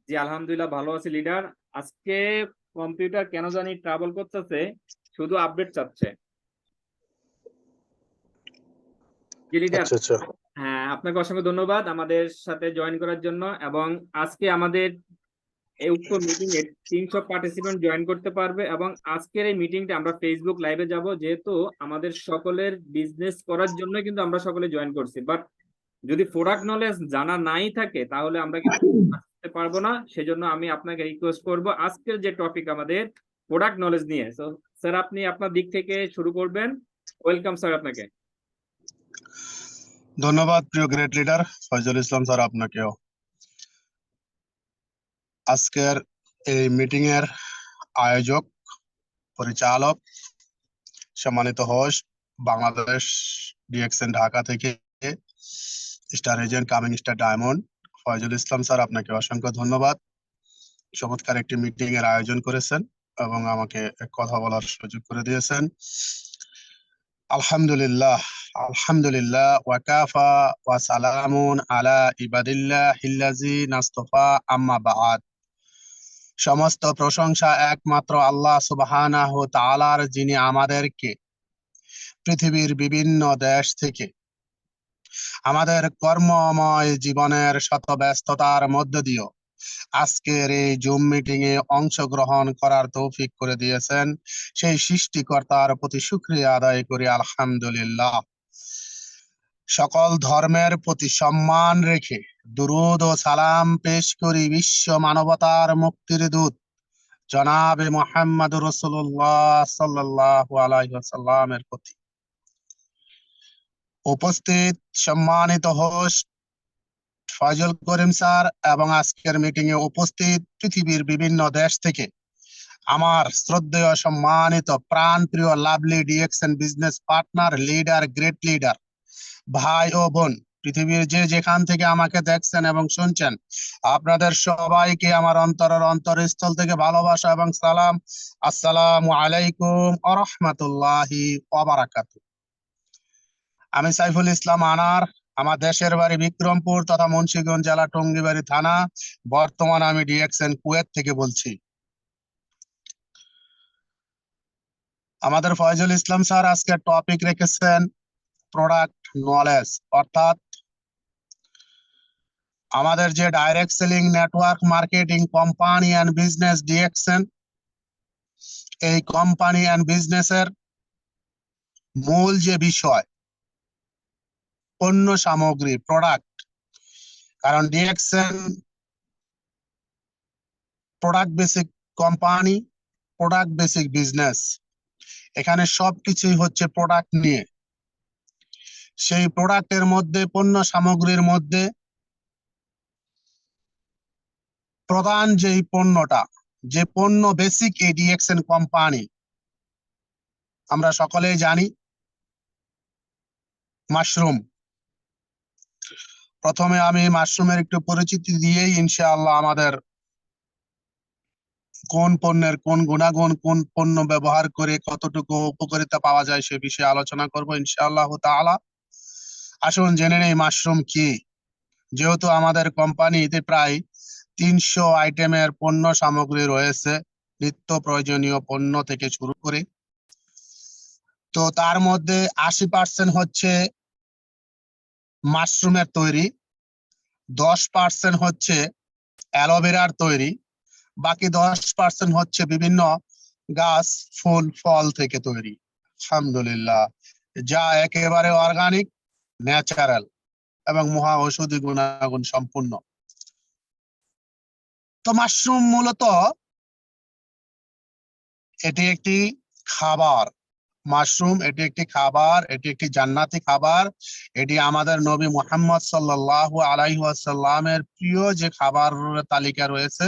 জি আলহামদুলিল্লাহ ভালো আছি লিডার। আজকে কম্পিউটার কেন জানি ট্রাবল করতেছে, শুধু আপডেট চাচ্ছে। জি লিডার, আচ্ছা আচ্ছা হ্যাঁ আপনাকে অসংখ্য ধন্যবাদ আমাদের সাথে জয়েন করার জন্য। এবং আজকে আমাদের এই উক্ত মিটিং এ 300 পার্টিসিপেন্ট জয়েন করতে পারবে। এবং আজকের এই মিটিংটা আমরা ফেসবুক লাইভে যাব, যেহেতু আমাদের সকলের বিজনেস করার জন্য কিন্তু আমরা সকলে জয়েন করছি। বাট যদি প্রোডাক্ট নলেজ জানা নাই থাকে তাহলে আমরা কিন্তু আসতে পারবো না। সেজন্য আমি আপনাকে রিকোয়েস্ট করব, আজকের যে টপিক আমাদের প্রোডাক্ট নলেজ নিয়ে, তো স্যার আপনি আপনার দিক থেকে শুরু করবেন। ওয়েলকাম স্যার আপনাকে। ধন্যবাদ প্রিয় great leader Faizul Islam sir, আপনাকেও। আজকের এই মিটিং এর আয়োজক, পরিচালক, সম্মানিত হোস্ট, বাংলাদেশ ডিএক্সএন ঢাকা থেকে star agent coming star diamond Foyzul Islam sir, আপনাকে অসংখ্য ধন্যবাদ। চমৎকার একটি মিটিং এর আয়োজন করেছেন এবং আমাকে কথা বলার সুযোগ করে দিয়েছেন। আলহামদুলিল্লাহ, আলহামদুলিল্লাহ, ওয়াকাফা ওয়া সালামুন আলা ইবাদিল্লাহিল্লাযী নাসতাফা, আম্মা বা'দ। সমস্ত প্রশংসা একমাত্র আল্লাহ সুবহানাহু ওয়া তাআলার, যিনি আমাদেরকে পৃথিবীর বিভিন্ন দেশ থেকে আমাদের কর্মময় জীবনের শত ব্যস্ততার মধ্য দিয়েও আজকের এই জুম মিটিং এ অংশগ্রহণ করার তৌফিক করে দিয়েছেন। সেই সৃষ্টিকর্তার প্রতি শুকরিয়া আদায় করি আলহামদুলিল্লাহ। সকল ধর্মের প্রতি সম্মান রেখে দুরূদ ও সালাম পেশ করি বিশ্ব মানবতার মুক্তির দূত জনাবে মুহাম্মদুর রাসূলুল্লাহ সাল্লাল্লাহু আলাইহি ওয়াসাল্লামের প্রতি। উপস্থিত সম্মানিত হোস্ট ফয়জুল করিম স্যার এবং আজকের মিটিং এ উপস্থিত পৃথিবীর বিভিন্ন দেশ থেকে আমার শ্রদ্ধেয় সম্মানিত প্রাণ প্রিয় lovely DXN business partner, leader, great leader, ভাই ও বোন, পৃথিবীর যে যেখান থেকে আমাকে দেখছেন এবং শুনছেন, আপনাদের সবাইকে আমার অন্তরের অন্তরস্থল থেকে ভালোবাসা এবং সালাম। আসসালামু আলাইকুম ওয়া রাহমাতুল্লাহি ওয়া বারাকাতুহু। আমি সাইফুল ইসলাম আনার। আমার দেশের বাড়ি বিক্রমপুর তথা মুন্সিগঞ্জ জেলা, টঙ্গীবাড়ি থানা। বর্তমানে আমি ডিএক্সএন কুয়েত থেকে বলছি। আমাদের ফয়জুল ইসলাম স্যার আজকে টপিক রেখেছেন প্রোডাক্ট নলেজ, অর্থাৎ আমাদের যে direct selling network marketing company and business DXN, এই কোম্পানি এন্ড বিজনেসের মূল যে বিষয় পণ্য সামগ্রী, প্রোডাক্ট। কারণ DXN product basic company, product basic business. এখানে সবকিছুই হচ্ছে প্রোডাক্ট নিয়ে। সেই প্রোডাক্টের মধ্যে, পণ্য সামগ্রীর মধ্যে প্রধান যেই পণ্যটা, যে পণ্য বেসিক এই ডিএক্সএন কোম্পানি, আমরা সকলেই জানি মাশরুম। প্রথমে আমি মাশরুমের একটু পরিচিতি দিয়েই ইনশাআল্লাহ আমাদের কোন পণ্যের কোন গুণাগুণ, কোন পণ্য ব্যবহার করে কতটুকু উপকারিতা পাওয়া যায় সে বিষয়ে আলোচনা করব ইনশাআল্লাহ তাআলা। আসুন জেনে নেই মাশরুম কি। যেহেতু আমাদের কোম্পানিতে প্রায় 300 আইটেমের পণ্য সামগ্রী রয়েছে, নিত্য প্রয়োজনীয় পণ্য থেকে শুরু করে, তো তার মধ্যে 80% হচ্ছে মাশরুমের তৈরি, 10% হচ্ছে অ্যালোভেরার তৈরি, বাকি 10% হচ্ছে বিভিন্ন গাছ, ফুল, ফল থেকে তৈরি। আলহামদুলিল্লাহ, যা একেবারে অর্গানিক, ন্যাচারাল এবং মহা ঔষধি গুণাগুণ সম্পূর্ণ। তো মাশরুম মূলত এটি একটি খাবার। মাশরুম এটি একটি খাবার, এটি একটি জান্নাতি খাবার। এটি আমাদের নবী মুহাম্মদ সাল্লাল্লাহু আলাইহি ওয়াসাল্লামের প্রিয় যে খাবার তালিকা রয়েছে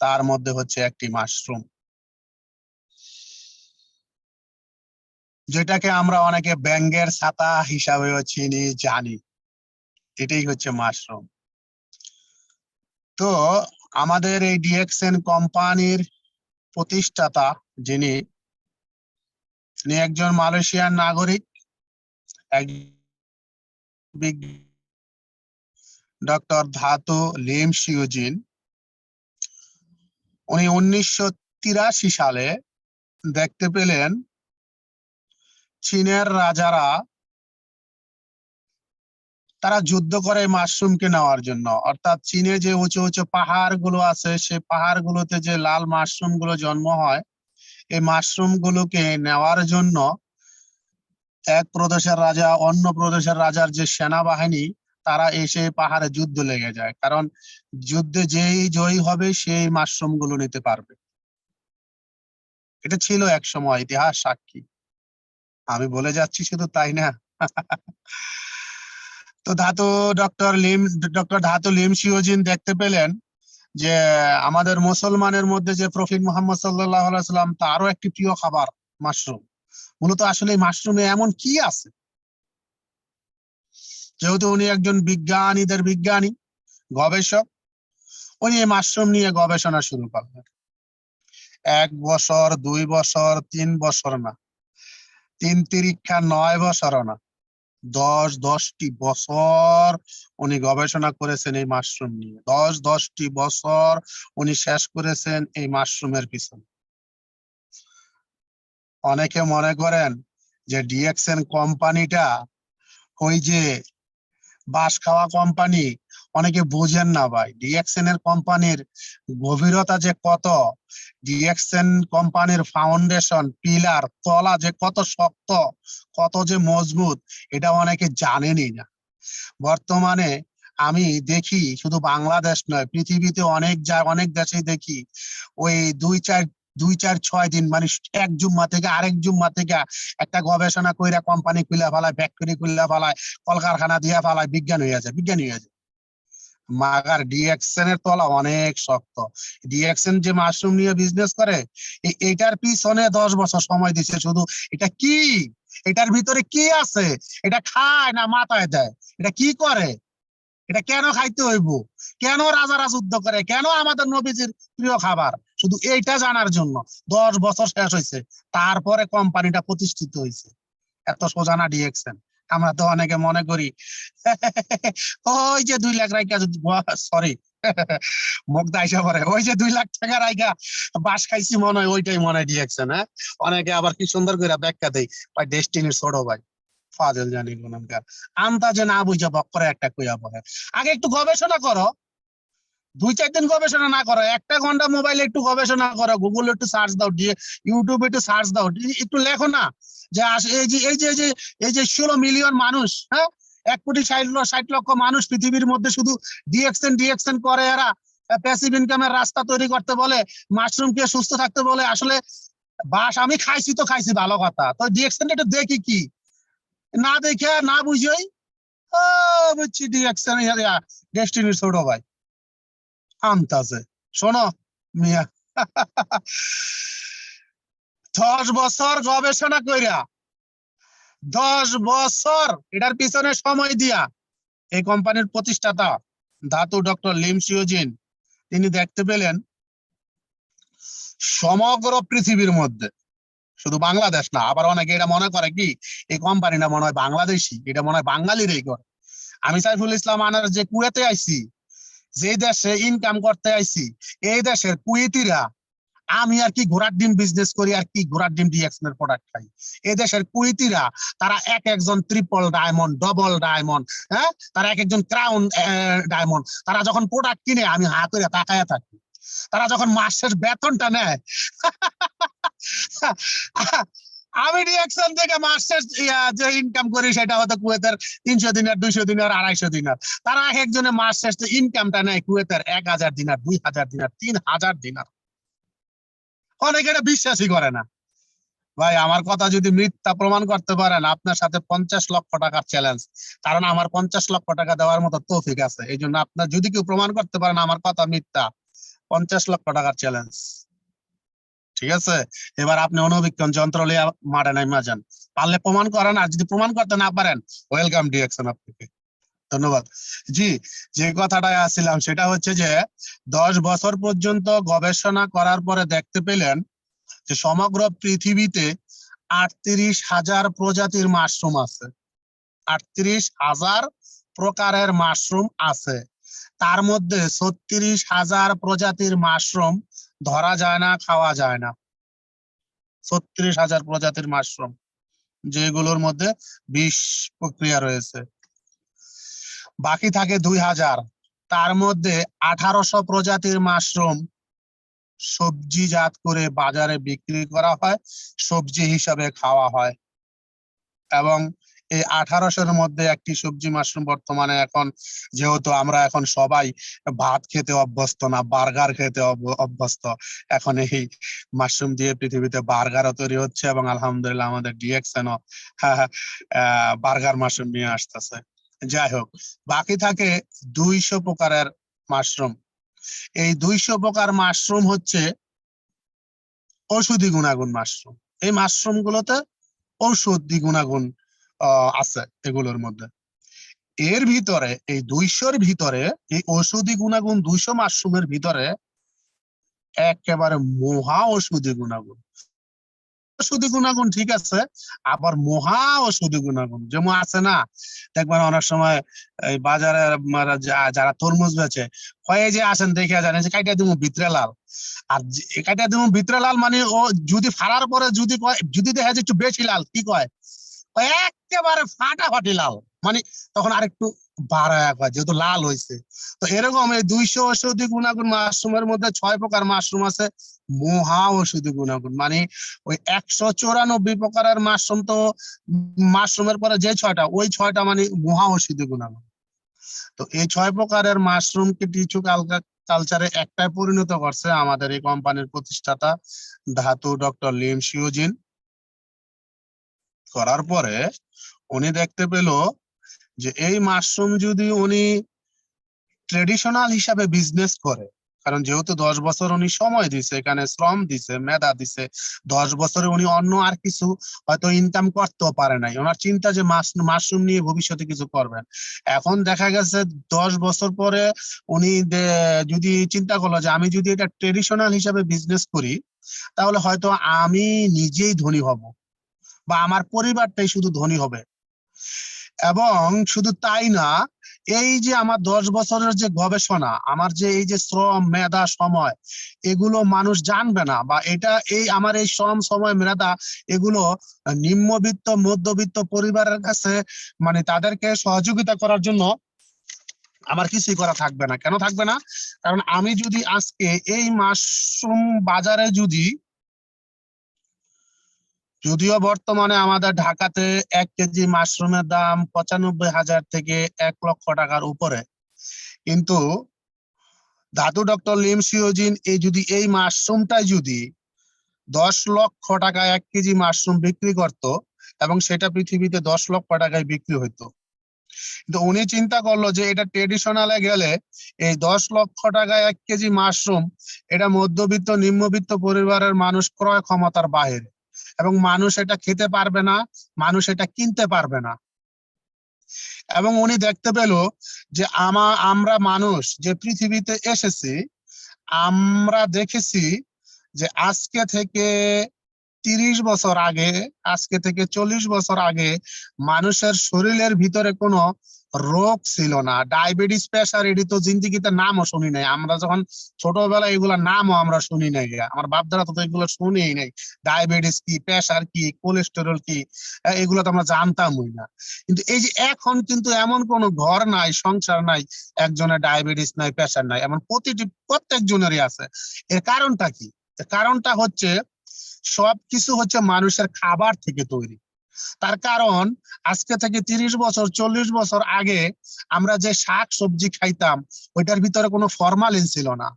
তার মধ্যে হচ্ছে একটি মাশরুম, যেটাকে আমরা অনেকে ব্যাঙের ছাতা হিসাবেও চিনি, জানি। এটাই হচ্ছে মাশরুম। তো আমাদের এই ডিএক্সএন কোম্পানির প্রতিষ্ঠাতা যিনি একজন মালয়েশিয়ান নাগরিক, ডক্টর ধাতু লিম শিউজিন। উনি 1983 সালে দেখতে পেলেন চীনের রাজারা তারা যুদ্ধ করে মাশরুমকে নেওয়ার জন্য, অর্থাৎ চীনে যে উঁচু উঁচু পাহাড় গুলো আছে সেই পাহাড় গুলোতে যে লাল মাশরুম গুলো জন্ম হয়, এই মাশরুম গুলোকে নেওয়ার জন্য এক প্রদেশের রাজা অন্য প্রদেশের রাজার যে সেনাবাহিনী তারা এসে পাহাড়ে যুদ্ধ লেগে যায়, কারণ যুদ্ধে যেই জয়ী হবে সেই মাশরুম গুলো নিতে পারবে। এটা ছিল এক সময়, ইতিহাস সাক্ষী। আমি বলে যাচ্ছি শুধু তাই না। তো ডক্টর ধাতু লিম শিওজিন দেখতে পেলেন যে আমাদের মুসলমানের মধ্যে যে প্রফেট মুহাম্মদ সাল্লাল্লাহু আলাইহি সাল্লাম তারও একটি প্রিয় খাবার মাশরুম। মূলত আসলে এই মাশরুমে এমন কি আছে, যেহেতু উনি একজন বিজ্ঞানী গবেষক, উনি এই মাশরুম নিয়ে গবেষণা শুরু করলেন। 1 বছর 2 বছর 3 বছর না, 9 বছর না, 10টি বছর উনি গবেষণা করেছেন এই মাশরুম নিয়ে। 10টি বছর উনি শেষ করেছেন এই মাশরুমের পিছনে। অনেকে মনে করেন যে ডিএক্সএন কোম্পানিটা ওই যে বাস খাওয়া কোম্পানি, অনেকে বুঝেন না ভাই ডিএক্সএন এর কোম্পানির গভীরতা যে কত, ডিএক্সএন কোম্পানির ফাউন্ডেশন পিলার তলা যে কত শক্ত, কত যে মজবুত, এটা অনেকে জানেনই না। বর্তমানে আমি দেখি শুধু বাংলাদেশ নয়, পৃথিবীতে অনেক দেশেই দেখি ওই 2-4-6 দিন মানে এক জুম্মা থেকে আরেক জুম্মা থেকে একটা গবেষণা কইরা কোম্পানি খুলে ফেলায়, ফ্যাক্টরি খুলে ফেলায়, কলকারখানা দিয়ে ফেলায়, বিজ্ঞানী হয়ে যায়। মাগার ডিএক্সএন এর তলা অনেক শক্ত। ডিএক্সএন যে মাশরুম নিয়ে বিজনেস করে, এটার পিছনে 10 বছর সময় দিছে শুধু। এটা কি, এটার ভিতরে কি আছে, এটা খায় না মাথায় দেয়, এটা কি করে, এটা কেন খাইতে হইব, কেন রাজারা যুদ্ধ করে, কেন আমাদের নবীজির প্রিয় খাবার, শুধু এইটা জানার জন্য 10 বছর শেষ হয়েছে, তারপরে কোম্পানিটা প্রতিষ্ঠিত হয়েছে। এত সোজা না ডিএক্সএন। আমরা তো অনেকে মনে করি ওই যে 2 লাখ রাইকা, সরি মুখ দাইসা পরে, ওই যে 2 লাখ টাকা রাইকা বাস খাইছি মনে হয়, ওইটাই মনে হয় ডিএক্সএন। হ্যাঁ, অনেকে আবার কি সুন্দর করে ব্যাখ্যা দেয়, ভাই ডেস্টিনির ছোট ভাই ফাজল জানি গুনানকার, আন্দাজে না বুঝা বক্করে একটা কইয়া পড়ে। আগে একটু গবেষণা করো, 2-4 দিন গবেষণা না করো, 1 ঘন্টা মোবাইলে একটু গবেষণা করো, গুগলে একটু সার্চ দাও, ইউটিউবে একটু সার্চ দাও, একটু লেখো না যে এই যে 16 মিলিয়ন মানুষ, হ্যাঁ 1,60,60,00,000 মানুষ পৃথিবীর মধ্যে শুধু ডিএক্সএন করে, এরা প্যাসিভ ইনকামের রাস্তা তৈরি করতে বলে, মাশরুম কে সুস্থ থাকতে বলে। আসলে বাস আমি খাইছি তো খাইছি, ভালো কথা, তো ডিএক্সএন একটু দেখি কি, না দেখে না বুঝেই বুঝছি ডিএক্সএন ডেস্টিনির ছোট ভাই আনতাছে। শোনো মিয়া, 10 বছর গবেষণা কইরা, 10 বছর এটার পিছনে সময় দিয়া এই কোম্পানির প্রতিষ্ঠাতা ধাতু ডক্টর লিম শিওজিন তিনি দেখতে পেলেন সমগ্র পৃথিবীর মধ্যে, শুধু বাংলাদেশ না, আবার অনেকে এটা মনে করে কি এই কোম্পানিটা মনে হয় বাংলাদেশি, এটা মনে হয় বাঙালিরই করে। আমি সাইফুল ইসলাম আনার যে কুয়েতে আইছি, যে দেশে ইনকাম করতে আইছি, এই দেশের কুয়েতিরা, আমি আর কি ঘোড়ার ডিম বিজনেস করি, আর কি ঘোড়ার ডিম ডিএক্সএন এর প্রোডাক্ট খাই। এই দেশের কুয়েতিরা তারা একজন ট্রিপল ডায়মন্ড, ডবল ডায়মন্ড, হ্যাঁ তারা একজন ক্রাউন ডায়মন্ড, তারা যখন প্রোডাক্ট কিনে আমি হা করে তাকায়া থাকি। তারা যখন মাসের বেতনটা নেয়, আমি ডিএক্সএন থেকে মাসের যে ইনকাম করি সেটা হয়তো কুয়েতের 300 দিনার, 200 দিনার, 250 দিনার। তারা এক একজনের মাস শেষে ইনকামটা নেয় কুয়েতের 1000 দিনার, 2000 দিনার, 3000 দিনার। অনেকে এটা বিশ্বাসই করে না। ভাই আমার কথা যদি মিথ্যা প্রমাণ করতে পারেন, আপনার সাথে 50 লক্ষ টাকার চ্যালেঞ্জ, কারণ আমার 50 লক্ষ টাকা দেওয়ার মতো তৌফিক আছে। এই জন্য আপনার যদি কেউ প্রমাণ করতে পারেন আমার কথা মিথ্যা, 50 লক্ষ টাকার চ্যালেঞ্জ। ঠিক আছে, এবার আপনি অণুবীক্ষণ যন্ত্র লিয়ে মাঠে নাইমা যান, পারলে প্রমাণ করেন, আর যদি প্রমাণ করতে না পারেন ওয়েলকাম ডিএক্সএন আপনাকে। ধন্যবাদ। জি, যে কথাটায় আসছিলাম সেটা হচ্ছে যে 10 বছর পর্যন্ত গবেষণা করার পরে দেখতে পেলেন যে সমগ্র পৃথিবীতে 38,000 প্রজাতির মাশরুম আছে, 38,000 প্রকারের মাশরুম আছে। তার মধ্যে 36,000 প্রজাতির মাশরুম ধরা যায় না, খাওয়া যায় না। 36,000 প্রজাতির মাশরুম, যেগুলোর মধ্যে বিষ প্রক্রিয়া রয়েছে। বাকি থাকে 2,000, তার মধ্যে 1800 প্রজাতির মাশরুম সবজিজাত করে বাজারে বিক্রি করা হয়, সবজি হিসাবে খাওয়া হয়। এবং এই 1800-এর মধ্যে একটি সবজি মাশরুম বর্তমানে এখন, যেহেতু আমরা এখন সবাই ভাত খেতে অভ্যস্ত না, বার্গার খেতে অভ্যস্ত, এখন এই মাশরুম দিয়ে পৃথিবীতে বার্গারও তৈরি হচ্ছে এবং আলহামদুলিল্লাহ আমাদের ডিএক্সএনও বার্গার মাশরুম নিয়ে আসতেছে। যাই হোক, বাকি থাকে 200 প্রকারের মাশরুম। এই 200 প্রকার মাশরুম হচ্ছে ঔষধি গুণাগুণ মাশরুম। এই মাশরুম গুলোতে ঔষধি গুণাগুণ আছে এগুলোর মধ্যে। এর ভিতরে এই 200-র ভিতরে, এই ঔষধি গুণাগুণ 200 মাশরুমের ভিতরে একেবারে মহা ঔষধি গুণাগুণ। ঔষধি গুণাগুণ ঠিক আছে, আবার মহা ঔষধি গুণাগুণ যেমন আছে না, দেখবেন অনেক সময় এই বাজারে যারা তরমুজ বেচে কয়ে যে আসেন দেখে জানে যে কাইটা দিব ভিতরে লাল, আর কাইটা দিব ভিতরে লাল মানে ও যদি ফাড়ার পরে যদি দেখা যায় একটু বেশি লাল, কি কয় একেবারে ফাটাফাটি লাল, মানে তখন আরেকটু বাড়ায় কয় যেহেতু লাল হয়েছে। তো এরকম এই 200 ঔষধি গুণাগুণ মাশরুমের মধ্যে 6 প্রকার মাশরুম আছে মহা ঔষধি গুণাগুণ, মানে ওই 194 প্রকারের মাশরুম, তো মাশরুমের পরে যে 6টা, ওই 6টা মানে মহা ঔষধি গুণাগুণ। তো এই 6 প্রকারের মাশরুমকে টিস্যু কালচারে একটাই পরিণত করছে আমাদের এই কোম্পানির প্রতিষ্ঠাতা ধাতু ডক্টর লিম শিওজিন। করার পরে উনি দেখতে পেল যে এই মাশরুম যদি উনি ট্রেডিশনাল হিসাবে বিজনেস করে, কারণ যেহেতু 10 বছর উনি সময় দিছে, এখানে শ্রম দিছে, মেধা দিছে, 10 বছরে উনি অন্য আর কিছু হয়তো ইনকাম করতেও পারে নাই, ওনার চিন্তা যে মাশরুম নিয়ে ভবিষ্যতে কিছু করবেন। এখন দেখা গেছে 10 বছর পরে উনি যদি চিন্তা করলো যে আমি যদি এটা ট্রেডিশনাল হিসাবে বিজনেস করি, তাহলে হয়তো আমি নিজেই ধনী হব বা আমার পরিবারটাই শুধু ধনী হবে। এবং শুধু তাই না, এই যে আমার 10 বছরের যে গবেষণা, আমার যে এই যে শ্রম মেধা সময়, এগুলো মানুষ জানবে না, বা এটা এই আমার এই শ্রম সময় মেধা এগুলো নিম্নবিত্ত মধ্যবিত্ত পরিবারের কাছে, মানে তাদেরকে সহযোগিতা করার জন্য আমার কিছুই করা থাকবে না। কেন থাকবে না? কারণ আমি যদি আজকে এই মাশরুম বাজারে যদিও বর্তমানে আমাদের ঢাকাতে 1 কেজি মাশরুমের দাম 95,000 থেকে 1 লক্ষ টাকার উপরে, কিন্তু ধাতু ডক্টর লিম সিওজিন এই মাশরুমটাই যদি 10 লক্ষ টাকা 1 কেজি মাশরুম বিক্রি করত, এবং সেটা পৃথিবীতে 10 লক্ষ টাকায় বিক্রি হইতো, কিন্তু উনি চিন্তা করলো যে এটা ট্রেডিশনালে গেলে এই 10 লক্ষ টাকায় 1 কেজি মাশরুম, এটা মধ্যবিত্ত নিম্নবিত্ত পরিবারের মানুষ ক্রয় ক্ষমতার বাইরে, এবং মানুষ এটা খেতে পারবে না, মানুষ এটা কিনতে পারবে না। এবং উনি দেখতে পেল যে আমরা মানুষ যে পৃথিবীতে এসেছি, আমরা দেখেছি যে আজকে থেকে 30 বছর আগে, আজকে থেকে 40 বছর আগে মানুষের শরীরের ভিতরে কোনো রোগ ছিল না। ডায়াবেটিস, প্রেসার, এটি তো জিন্দিগিতে নামও শুনি নাই। আমরা যখন ছোটবেলায় এগুলোর নামও আমরা শুনি নাই, আমার বাপদারা তো এগুলো শুনেই নাই। ডায়াবেটিস কি, প্রেসার কি, কোলেস্টেরল কি, এগুলো তো আমরা জানতামই না। কিন্তু এই যে এখন কিন্তু এমন কোনো ঘর নাই, সংসার নাই, একজনের ডায়াবেটিস নাই, প্রেসার নাই, এমন প্রত্যেক জনেরই আছে। এর কারণটা কি? এর কারণটা হচ্ছে সবকিছু হচ্ছে মানুষের খাবার থেকে তৈরি। তার কারণ আজকে থেকে 30 বছর 40 বছর আগে আমরা যে শাক সবজি খাইতাম, ওইটার ভিতরে কোনো ফরমালিন ছিল না।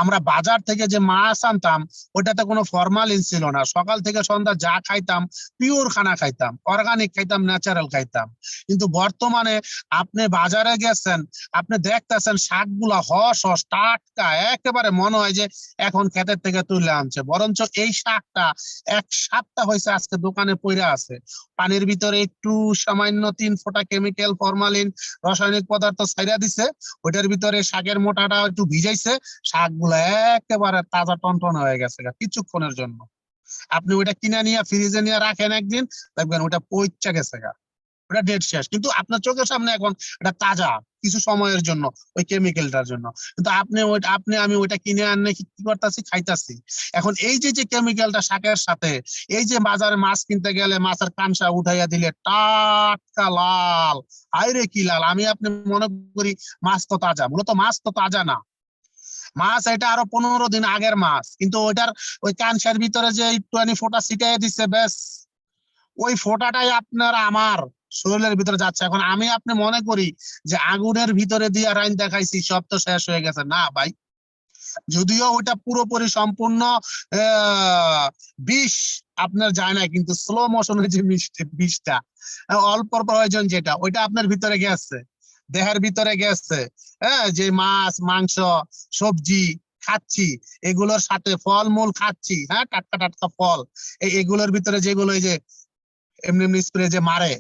আমরা বাজার থেকে যে মাছ আনতাম, ওইটাতে কোনো ফরমালিন ছিল না। সকাল থেকে সন্ধ্যা যা খাইতাম পিওর খানা খাইতাম, অর্গানিক খাইতাম, ন্যাচারাল খাইতাম। কিন্তু বর্তমানে আপনি বাজারে গেছেন, আপনি দেখতেছেন শাকগুলা হস হস টাটকা, একেবারে মনে হয় যে এখন ক্ষেতের থেকে তুলে আনছে, বরঞ্চ এই শাকটা 1 সপ্তাহ হয়েছে আজকে দোকানে পড়ে আছে, পানির ভিতরে একটু সামান্য 3 ফোঁটা কেমিক্যাল, ফরমালিন, রাসায়নিক পদার্থ ছাইড়া দিছে, ওইটার ভিতরে শাকের মোটাটা একটু ভিজাইছে, শাকগুলো একেবারে তাজা টনটন হয়ে গেছে কিছুক্ষণের জন্য। আপনি ওইটা কিনে নিয়ে ফ্রিজে নিয়ে রাখেন, একদিন দেখবেন ওটা পইচা গেছে। ওটা ডেট শেষ, কিন্তু আপনার চোখের সামনে এখন এটা তাজা কিছু সময়ের জন্য ওই কেমিক্যালটার জন্য। কিন্তু আমি ওইটা কিনে আনে কি করতেছি, খাইতাছি। এখন এই যে কেমিক্যালটা শাকের সাথে, এই যে বাজারে মাছ কিনতে গেলে মাছের কানসা উঠাইয়া দিলে টাটকা লাল, আইরে কি লাল, আমি আপনি মনে করি মাছ তো তাজা, মূলত মাছ তো তাজা না, মাছ এটা আরো 15 দিন আগের মাছ, কিন্তু ওইটার ওই কানসার ভিতরে যে একটুখানি ফোঁটা ছিটাই দিচ্ছে, ব্যাস ওই ফোঁটাটাই আপনার আমার শরীরের ভিতরে যাচ্ছে। এখন আমি আপনি মনে করি যে আগুনের ভিতরে দিয়ে রাইন দেখাইছি, সব তো শেষ হয়ে গেছে, না ভাই। যদিও ওইটা পুরোপুরি সম্পূর্ণ বিষ আপনার যায় না, কিন্তু স্লো মোশনের যে বিষটা অল্প প্রয়োজন যেটা, ওইটা আপনার ভিতরে গেছে, দেহের ভিতরে গেছে। হ্যাঁ, যে মাছ মাংস সবজি খাচ্ছি, এগুলোর সাথে ফলমূল খাচ্ছি, হ্যাঁ, টাটকা টাটকা ফল, এগুলোর ভিতরে যেগুলো এই যে এমনি এমনি স্প্রে যে মারে,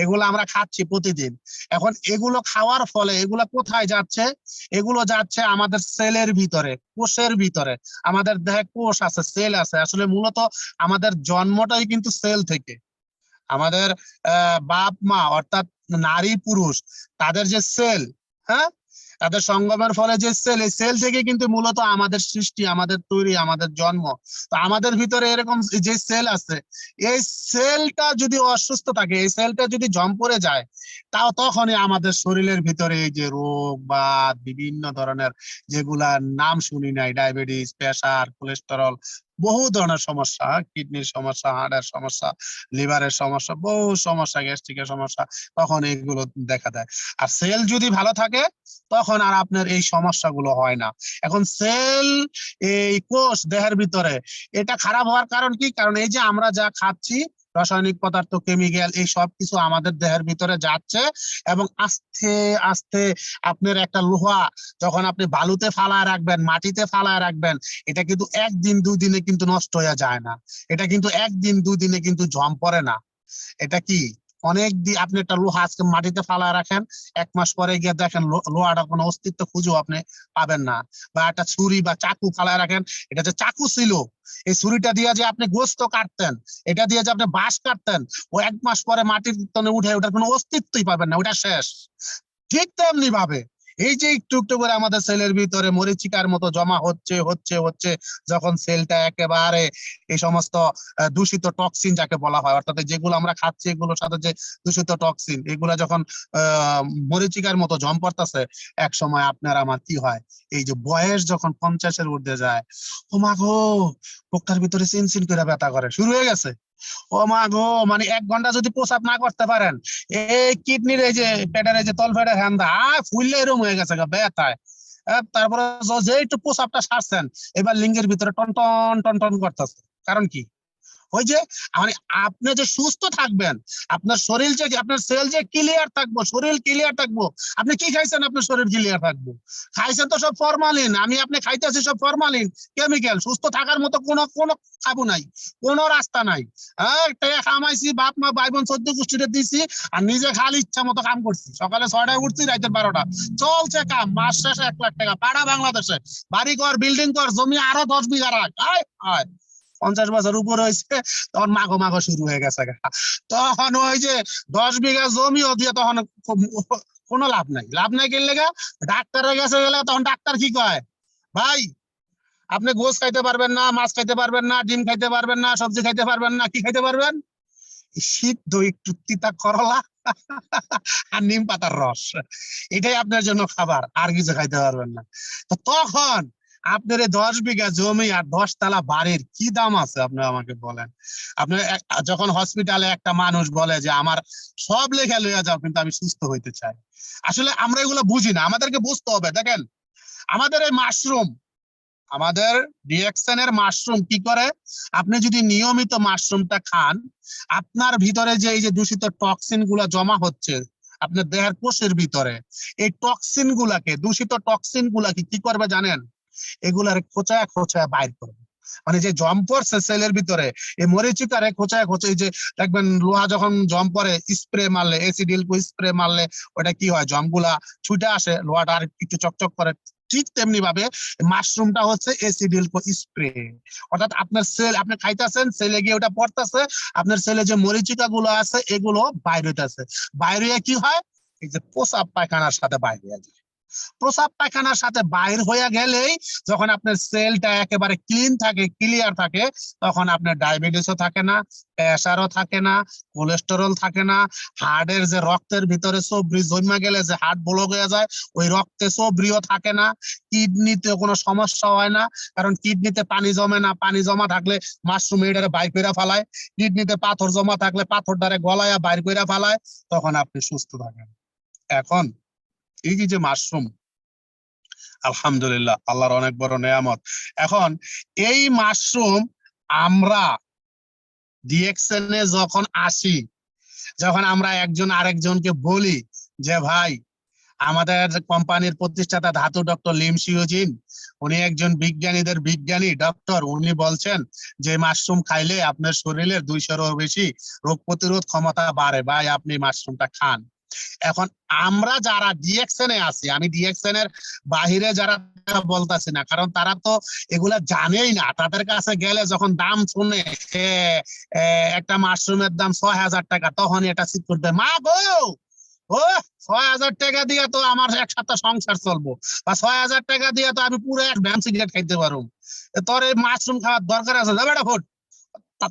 এগুলো আমরা খাচ্ছি প্রতিদিন। এখন এগুলো খাওয়ার ফলে এগুলো কোথায় যাচ্ছে? এগুলো যাচ্ছে আমাদের সেলের ভিতরে, কোষের ভিতরে। আমাদের দেহে কোষ আছে, সেল আছে, আসলে মূলত আমাদের জন্মটাই কিন্তু সেল থেকে। আমাদের বাপ মা অর্থাৎ নারী পুরুষ, তাদের যে সেল, হ্যাঁ, তাদের সঙ্গমের ফলে যে সেল, এই সেল থেকে কিন্তু মূলত আমাদের সৃষ্টি, আমাদের তৈরি, আমাদের জন্ম। তো আমাদের ভিতরে এরকম যে সেল আছে, এই সেলটা যদি অসুস্থ থাকে, এই সেলটা যদি জম পড়ে যায়, তাও তখনই আমাদের শরীরের ভিতরে এই যে রোগ বা বিভিন্ন ধরনের, যেগুলা নাম শুনি নাই, ডায়াবেটিস, প্রেসার, কোলেস্টেরল, বহু ধরনের সমস্যা, কিডনির সমস্যা, হার্টের সমস্যা, লিভারের সমস্যা, বহু সমস্যা, গ্যাস্ট্রিকের সমস্যা, তখন এইগুলো দেখা দেয়। আর সেল যদি ভালো থাকে, তখন আর আপনার এই সমস্যাগুলো হয় না। এখন সেল, এই কোষ দেহের ভিতরে, এটা খারাপ হওয়ার কারণ কি? কারণ এই যে আমরা যা খাচ্ছি, রাসায়নিক পদার্থ, কেমিক্যাল, এই সব কিছু আমাদের দেহের ভিতরে যাচ্ছে, এবং আস্তে আস্তে আপনার একটা লোহা যখন আপনি বালুতে ফালায় রাখবেন, মাটিতে ফালায় রাখবেন, এটা কিন্তু একদিন দুদিনে কিন্তু নষ্ট হয়ে যায় না, এটা কিন্তু একদিন দুদিনে কিন্তু জম পড়ে না। এটা কি অনেক দিন আপনি একটা লোহা আজকে মাটিতে ফালায় রাখেন, 1 মাস পরে গিয়ে দেখেন লোহাটা কোনো অস্তিত্ব খুঁজেও আপনি পাবেন না। বা একটা ছুরি বা চাকু ফালায় রাখেন, এটা যে চাকু ছিল, এই ছুরিটা দিয়ে যে আপনি গোস্ত কাটতেন, এটা দিয়ে যে আপনি বাঁশ কাটতেন, ও 1 মাস পরে মাটির তলে উঠে, ওটার কোনো অস্তিত্বই পাবেন না, ওটা শেষ। ঠিক তেমনি ভাবে এই যে একটু একটু করে আমাদের সেলের ভিতরে মরিচিকার মতো জমা হচ্ছে হচ্ছে হচ্ছে, যখন সেলটা একেবারে এই সমস্ত দূষিত টক্সিন যাকে বলা হয়, অর্থাৎ যেগুলো আমরা খাচ্ছি এগুলোর সাথে যে দূষিত টক্সিন, এগুলা যখন মরিচিকার মতো জম পড়তেছে, এক সময় আপনার আমার কি হয়, এই যে বয়স যখন 50-এর ঊর্ধ্বে যায়, ও মা গো, বুকটার ভিতরে চিনচিন করে ব্যথা করে শুরু হয়ে গেছে। ও মা গো, মানে 1 ঘন্টা যদি প্রসাব না করতে পারেন, এই কিডনির এই যে পেটের এই যে তলপেটের হ্যান্দা ফুললে এরকম হয়ে গেছে ব্যথায়। তারপরে যে একটু প্রসাবটা সারছেন, এবার লিঙ্গের ভিতরে টন টন টন টন করতেছে। কারণ কি? ওই যে মানে আপনি যে সুস্থ থাকবেন, আপনার শরীর যে, আপনার সেল যে ক্লিয়ার থাকবো, শরীর ক্লিয়ার থাকবো। আপনি কি খাইছেন? আপনার শরীর ক্লিয়ার থাকবো। খাইছেন তো সব ফরমালিন, আমি আপনি খাইতেছি সব ফরমালিন, কেমিক্যাল। সুস্থ থাকার মতো কোনো কোনো খাবো নাই, কোনো রাস্তা নাই। হ্যাঁ, টাকা কামাইছি, বাপ মা ভাই বোন 14 গোষ্ঠীতে দিছি, আর নিজে খালি ইচ্ছা মতো কাম করছি। সকালে 6টায় উঠছি, রাতের 12টা চলছে কাম, মাস শেষে 1 লাখ টাকা পাড়া বাংলাদেশে। বাড়ি কর, বিল্ডিং কর, জমি আরো 10 বিঘা রাখ, আয় আয়। 50 বছর উপর হয়েছে, তখন মাগো মাগো শুরু হয়ে গেছে। তখন ওই যে 10 বিঘা জমিও দিয়ে তখন কোনো লাভ নাই, লাভ নাই গেলে ডাক্তারের কাছে গেলে তখন ডাক্তার কি কয়, ভাই আপনি গোস খাইতে পারবেন না, মাছ খাইতে পারবেন না, ডিম খাইতে পারবেন না, সবজি খাইতে পারবেন না, কি খাইতে পারবেন? সিদ্ধ একটু তিতা করলা আর নিম পাতার রস, এটাই আপনার জন্য খাবার, আর কিছু খাইতে পারবেন না। তো তখন আপনার এই 10 বিঘা জমি আর 10 তলা বাড়ির কি দাম আছে আপনি আমাকে বলেন? আপনার যখন হসপিটালে একটা মানুষ বলে যে আমার সব লেখা লইয়া যাও, কিন্তু আমি সুস্থ হইতে চাই, আসলে আমরা এগুলো বুঝি না, আমাদেরকে বুঝতে হবে। দেখেন, আমাদের এই মাশরুম, আমাদের রিঅ্যাকশনের মাশরুম কি করে, আপনি যদি নিয়মিত মাশরুমটা খান, আপনার ভিতরে যে এই যে দূষিত টক্সিন গুলা জমা হচ্ছে আপনার দেহের কোষের ভিতরে, এই টক্সিন গুলাকে, দূষিত টক্সিন গুলাকে কি করবে জানেন? এগুলার খোঁচায় খোঁচায় বাইর করবে। মানে যে জম পড়ছে সেলের ভিতরে, এই মরিচিকারে খোঁচায় খোঁচায়, যে দেখবেন লোহা যখন জম পড়ে, স্প্রে মারলে, অ্যাসিডিল স্প্রে মারলে, ওটা কি হয়, জমগুলা ছুটে আসে, লোহাটা আর একটু চকচক করে, ঠিক তেমনি ভাবে মাশরুমটা হচ্ছে অ্যাসিডিল স্প্রে, অর্থাৎ আপনার সেল আপনি খাইতেছেন, সেলে গিয়ে ওটা পড়তেছে, আপনার সেলে যে মরিচিকা গুলো আছে এগুলো বাইরে হইতেছে, বাইরে কি হয়, এই যে প্রসাব পায়খানার সাথে বাইরে যায়, প্রসাব পায়খানার সাথে বাইর হয়ে গেলেই যখন আপনার সেলটা একেবারে ক্লিন থাকে, ক্লিয়ার থাকে, তখন আপনার ডায়াবেটিসও থাকে না, প্রেসারও থাকে না, কোলেস্টেরল থাকে না, হার্টের যে রক্তের ভিতরে চবরি জমা গেলে যে হার্ট ব্লক হয়ে যায় ওই রক্তে চবরিও থাকে না, কিডনিতে কোনো সমস্যা হয় না, কারণ কিডনিতে পানি জমে না, পানি জমা থাকলে মাশরুম এটারে বাইর করে ফেলায়, কিডনিতে পাথর জমা থাকলে পাথরটারে গলায়া বাইর করে ফেলায়, তখন আপনি সুস্থ থাকেন। এখন এই যে মাশরুম, আলহামদুলিল্লাহ আল্লাহর অনেক বড় নেয়ামত। এখন এই মাশরুম আমরা ডিএক্সএনে যখন আসি, যখন আমরা একজন আরেকজনকে বলি যে ভাই আমাদের কোম্পানির প্রতিষ্ঠাতা ধাতু ডক্টর লিম শিওজিন, উনি একজন বিজ্ঞানীদের বিজ্ঞানী ডক্টর, উনি বলছেন যে মাশরুম খাইলে আপনার শরীরের 200-এরও বেশি রোগ প্রতিরোধ ক্ষমতা বাড়ে, ভাই আপনি মাশরুমটা খান। এখন আমরা যারা ডিএক্সএনে আছি, আমি ডিএক্সএন এর বাহিরে যারা বলতেছি না, কারণ তারা তো এগুলা জানেই না, তাদের কাছে গেলে যখন দাম শুনে একটা মাশরুমের দাম 6,000 টাকা, তখন এটা চিৎ করবে, মা গো ও 6,000 টাকা দিয়ে তো আমার এক সপ্তাহ সংসার চলবো, বা 6,000 টাকা দিয়ে তো আমি পুরো এক ভ্যান সিগারেট খাইতে পারবো, তোর এই মাশরুম খাওয়ার দরকার আছে, যাবে এটা ফোট।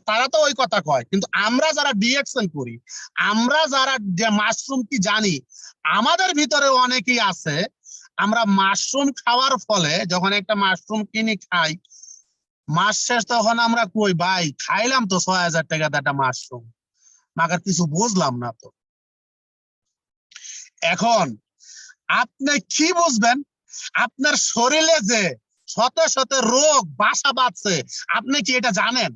তারা তো ওই কথা কয়, কিন্তু আমরা যারা ডিএক্সএন করি, আমরা যারা মাশরুম কি জানি, আমাদের ভিতরে অনেকেই আছে, আমরা মাশরুম খাওয়ার ফলে যখন একটা মাশরুম কিনে খাই, মাস শেষ তখন আমরা কই ভাই খাইলাম তো 6,000 টাকা একটা মাশরুম, মাগার কিছু বুঝলাম না তো। এখন আপনি কি বুঝবেন, আপনার শরীরে যে শত শত রোগ বাসা বাঁধছে, আপনি কি এটা জানেন?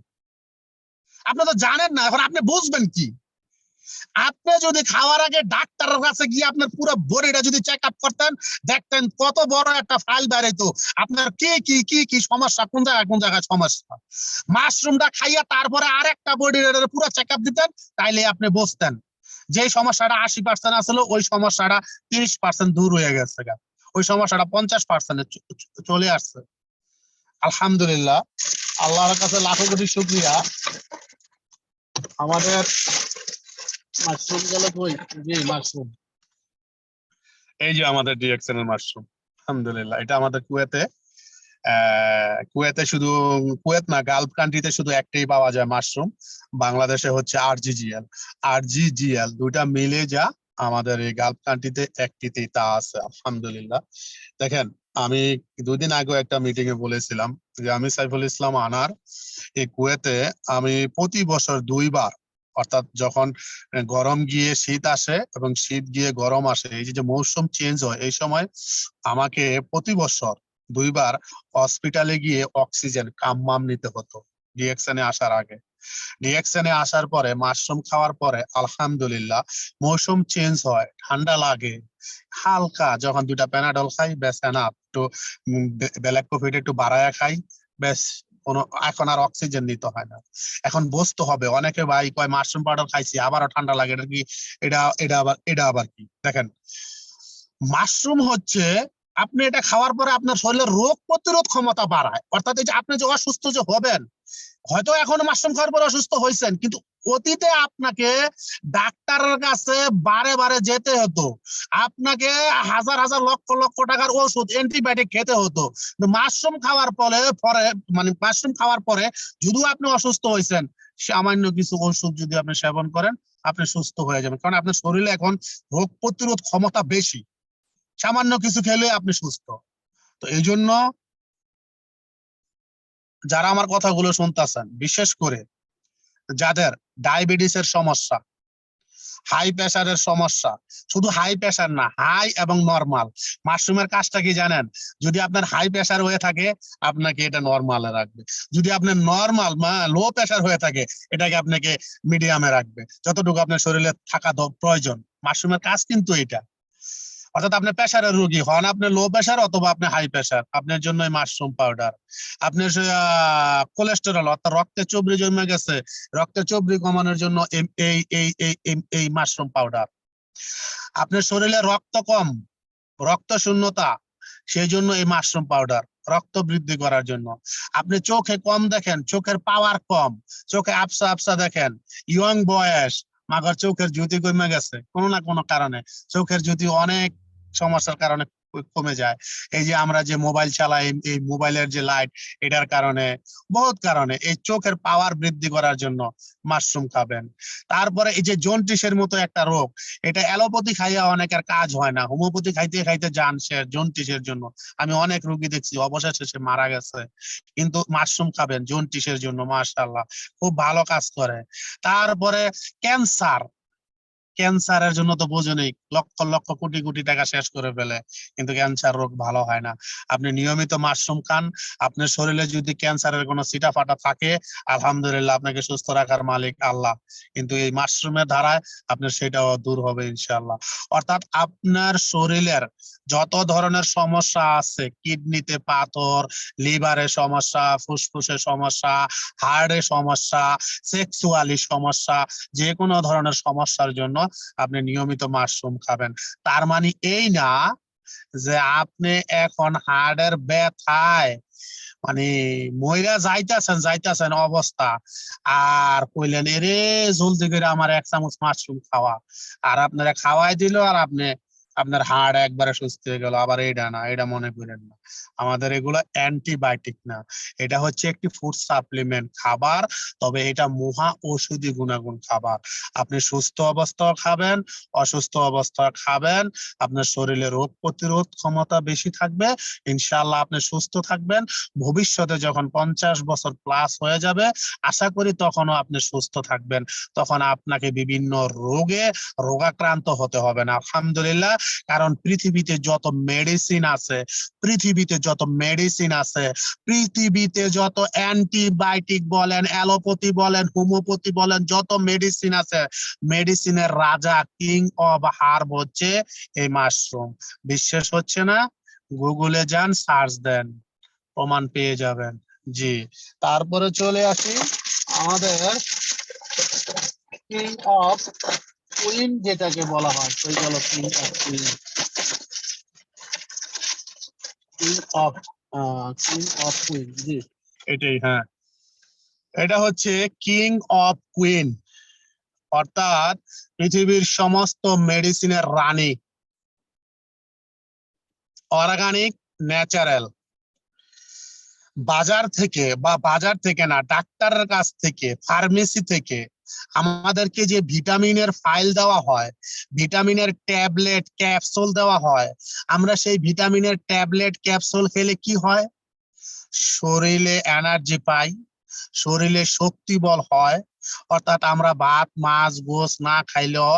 আপনি তো জানেন না, এখন আপনি বুঝবেন কি? আপনি যদি খাওয়ার আগে ডাক্তারের কাছে গিয়ে আপনার পুরো বডিটা যদি চেক আপ করতেন, দেখতেন কত বড় একটা ফাইল বেরোতো আপনার কি কি কি কি সমস্যা, কোন জায়গায় সমস্যা। মাশরুমটা খাইয়া তারপরে আরেকটা বডির পুরো চেক আপ দিতেন, তাইলে আপনি বুঝতেন যে সমস্যাটা 80% আসলে ওই সমস্যাটা 30% দূর হয়ে গেছে, ওই সমস্যাটা 50% চলে আসছে। আলহামদুলিল্লাহ, আল্লাহর কাছে লাখো কোটি শুকরিয়া। আমাদের মাশরুম গেল কই, জি মাশরুম, এই যে আমাদের ডিএক্সএন এর মাশরুম, আলহামদুলিল্লাহ এটা আমাদের কুয়েতে, কুয়েতে শুধু, কুয়েত না গালফ কান্ট্রিতে শুধু একটাই পাওয়া যায় মাশরুম, বাংলাদেশে হচ্ছে আরজিজিএল, আরজিজিএল দুইটা মিলে যা আমাদের এই গালফ কান্ট্রিতে একটিতেই তা আছে, আলহামদুলিল্লাহ। দেখেন আমি 2 দিন আগে একটা মিটিং এ বলেছিলাম যে আমি সাইফুল ইসলাম আনার এই কুয়েতে আমি প্রতি বছর 2 বার, অর্থাৎ যখন গরম গিয়ে শীত আসে এবং শীত গিয়ে গরম আসে, এই যে মৌসুম চেঞ্জ হয়, এই সময় আমাকে প্রতি বছর 2 বার হসপিটালে গিয়ে অক্সিজেন কাম্মাম নিতে হতো ডিএক্সএনে আসার আগে। ডিএক্সএনে আসার পরে মাশরুম খাওয়ার পরে আলহামদুলিল্লাহ মৌসুম চেঞ্জ হয়, ঠান্ডা লাগে, হালকা যখন 2টা প্যানাডল খাই ব্যাস এনাফ, একটু ব্ল্যাক কফিটা একটু বাড়ায়া খাই ব্যাস, কোনো এখন আর অক্সিজেন নিতে হয় না। এখন বুঝতে হবে, অনেকে ভাই কয় মাশরুম পাউডার খাইছি আবারও ঠান্ডা লাগে, এটা কি, এটা আবার কি? দেখেন মাশরুম হচ্ছে, আপনি এটা খাওয়ার পরে আপনার শরীরের রোগ প্রতিরোধ ক্ষমতা বাড়ায়, অর্থাৎ এই যে আপনি যে অসুস্থ যে হবেন, হয়তো এখনো মাশরুম খাওয়ার পরে অসুস্থ হয়েছেন, কিন্তু অতীতে আপনাকে ডাক্তারের কাছে বারে বারে যেতে হতো, আপনাকে হাজার হাজার লক্ষ লক্ষ টাকার ওষুধ অ্যান্টিবায়োটিক খেতে হতো। মাশরুম খাওয়ার পরে মানে মাশরুম খাওয়ার পরে যদিও আপনি অসুস্থ হয়েছেন, সামান্য কিছু ওষুধ যদি আপনি সেবন করেন আপনি সুস্থ হয়ে যাবেন, কারণ আপনার শরীরে এখন রোগ প্রতিরোধ ক্ষমতা বেশি, সামান্য কিছু খেলে আপনি সুস্থ। তো এই জন্য যারা আমার কথাগুলো শুনতেছেন, বিশেষ করে যাদের ডায়াবেটিসের সমস্যা, হাই প্রেসারের সমস্যা, শুধু হাই প্রেসার না, হাই এবং নরমাল, মাশরুমের কাজটা কি জানেন? যদি আপনার হাই প্রেসার হয়ে থাকে আপনাকে এটা নরমালে রাখবে, যদি আপনার নরমাল লো প্রেসার হয়ে থাকে এটাকে আপনাকে মিডিয়ামে রাখবে, যতটুকু আপনার শরীরে থাকা প্রয়োজন। মাশরুমের কাজ কিন্তু এটা, অর্থাৎ আপনি প্রেসারের রোগী হন, আপনি লো প্রেসার অথবা আপনি হাই প্রেসার, আপনার জন্য মাশরুম পাউডার। আপনার কোলেস্টেরল অর্থাৎ রক্তে চর্বি জমে গেছে, রক্তে চর্বি কমানোর জন্য এই মাশরুম পাউডার। আপনার শরীরে রক্ত কম, রক্ত শূন্যতা, সেই জন্য এই মাশরুম পাউডার রক্ত বৃদ্ধি করার জন্য। আপনি চোখে কম দেখেন, চোখের পাওয়ার কম, চোখে আবসা আবসা দেখেন, ইয়ং বয়স, মাগার চোখের জ্যোতি কমে গেছে কোনো না কোনো কারণে, চোখের জ্যোতি অনেক সমস্যার কারণে কমে যায়। এই যে আমরা যে মোবাইল চালাই, এই মোবাইলের যে লাইট, এটার কারণে, বহুত কারণে এই চোখের পাওয়ার বৃদ্ধি করার জন্য মাশরুম খাবেন। তারপরে এই যে জন্ডিসের মতো একটা রোগ, এটা অ্যালোপ্যাথি খাইয়া অনেকের কাজ হয় না, হোমিওপ্যাথি খাইতে খাইতে যান সে জন্ডিসের জন্য। আমি অনেক রোগী দেখছি অবশেষে সে মারা গেছে, কিন্তু মাশরুম খাবেন জন্ডিসের জন্য, মাশাআল্লাহ খুব ভালো কাজ করে। তারপরে ক্যান্সার, ক্যান্সারের জন্য তো বোঝেনই, লক্ষ লক্ষ কোটি কোটি টাকা শেষ করে ফেলে, কিন্তু ক্যান্সার রোগ ভালো হয় না। আপনি নিয়মিত মাশরুম খান, আপনার শরীরে যদি ক্যান্সারের কোনো ছিটা ফাটা থাকে, আলহামদুলিল্লাহ আপনাকে সুস্থ রাখার মালিক আল্লাহ, কিন্তু এই মাশরুমের ধারায় আপনার সেটাও দূর হবে ইনশাআল্লাহ। অর্থাৎ আপনার শরীরের যত ধরনের সমস্যা আছে, কিডনিতে পাথর, লিভারে সমস্যা, ফুসফুসে সমস্যা, হার্টে সমস্যা, সেক্সুয়ালি সমস্যা, যে কোনো ধরনের সমস্যার জন্য আপনি নিয়মিত মাশরুম খাবেন। তার মানে এই না যে আপনি এখন হার্টের ব্যথায় মানে মইরা যাইতাছেন অবস্থা, আর কইলেন এরে জলদি করে আমার 1 চামচ মাশরুম খাওয়া, আর আপনারা খাওয়াই দিল, আর আপনি আপনার হাড় একবারে সুস্থ হয়ে গেল। আবার এটা না, এটা মনে করেন না, আমাদের এগুলো অ্যান্টিবায়োটিক না, এটা হচ্ছে একটি ফুড সাপ্লিমেন্ট খাবার, তবে এটা মহা ঔষধি গুণাগুণ খাবার। আপনি সুস্থ অবস্থাও খাবেন, অসুস্থ অবস্থা খাবেন, আপনার শরীরে রোগ প্রতিরোধ ক্ষমতা বেশি থাকবে, ইনশাআল্লাহ আপনি সুস্থ থাকবেন। ভবিষ্যতে যখন 50 বছর প্লাস হয়ে যাবে, আশা করি তখনও আপনি সুস্থ থাকবেন, তখন আপনাকে বিভিন্ন রোগে রোগাক্রান্ত হতে হবে না, আলহামদুলিল্লাহ। কারণ পৃথিবীতে যত মেডিসিন আছে, পৃথিবীতে যত মেডিসিন আছে, পৃথিবীতে যত অ্যান্টিবায়োটিক বলেন, অ্যালোপ্যাথি বলেন, হোমিওপ্যাথি বলেন, যত মেডিসিন আছে, মেডিসিনের রাজা, কিং অব হার্ব হচ্ছে এই মাশরুম। বিশ্বাস হচ্ছে না? গুগলে যান, সার্চ দেন, প্রমাণ পেয়ে যাবেন। জি, তারপরে চলে আসি আমাদের কিং অফ কুইন যেটাকে বলা হয়, সেই গেল king of queen, king of king of queen. জি, এটাই, হ্যাঁ, এটা হচ্ছে কিং অফ কুইন, অর্থাৎ পৃথিবীর সমস্ত মেডিসিনের রানী, অর্গানিক, ন্যাচারাল। বাজার থেকে, বা বাজার থেকে না, ডাক্তারের কাছ থেকে, ফার্মেসি থেকে আমাদেরকে যে ভিটামিনের ফাইল দেওয়া হয়, ভিটামিনের ট্যাবলেট ক্যাপসুল দেওয়া হয়, আমরা সেই ভিটামিনের ট্যাবলেট ক্যাপসুল খেলে কি হয়? শরীরে এনার্জি পাই, শরীরে শক্তি বল হয়, অর্থাৎ আমরা ভাত মাছ গোস না খাইলেও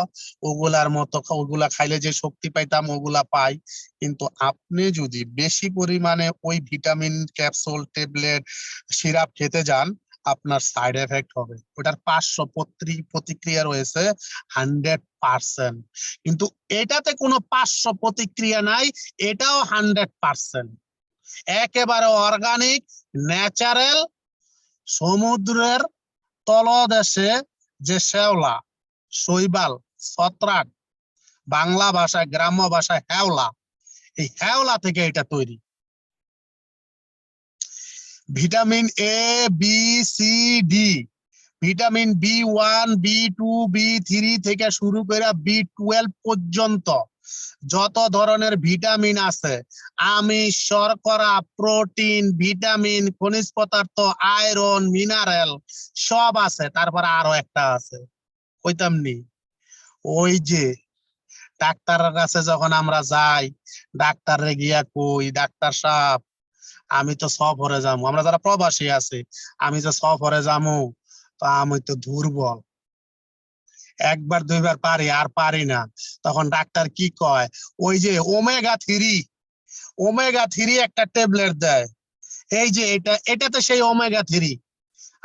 ওগুলার মতো, ওগুলা খাইলে যে শক্তি পাইতাম ওগুলা পাই। কিন্তু আপনি যদি বেশি পরিমাণে ওই ভিটামিন ক্যাপসুল ট্যাবলেট সিরাপ খেতে যান, আপনার সাইড এফেক্ট হবে, ওটার পার্শ্ব প্রতিক্রিয়া রয়েছে 100%, কিন্তু এটাতে কোনো পার্শ্ব প্রতিক্রিয়া নাই, এটাও 100%, একেবারে অর্গানিক, ন্যাচারাল, সমুদ্রের তলদেশে যে শ্যাওলা, শৈবাল, ছত্রাক, বাংলা ভাষায়, গ্রাম্য ভাষায় হেওলা, এই হেওলা থেকে এটা তৈরি। Vitamin A, B, C, D, vitamin B1, B2, B3 থেকে শুরু করে B12 পর্যন্ত যত ধরনের ভিটামিন আছে, আমিষ, শর্করা, প্রোটিন, ভিটামিন, খনিজ পদার্থ, আয়রন, মিনারেল সব আছে। তারপর আরো একটা আছে, কইতাম নি, ওই যে ডাক্তারের কাছে যখন আমরা যাই, ডাক্তারে গিয়া কই, ডাক্তার সাহেব আমি তো সফরে যাবো, আমরা যারা প্রবাসী আছি, আমি যে সফরে যাবো, তো আমি তো দুর্বল, একবার দুইবার পারি, আর পারি না। তখন ডাক্তার কি কয়, ওই যে ওমেগা 3, ওমেগা 3 একটা ট্যাবলেট দেয়, এই যে এটাতে সেই ওমেগা 3,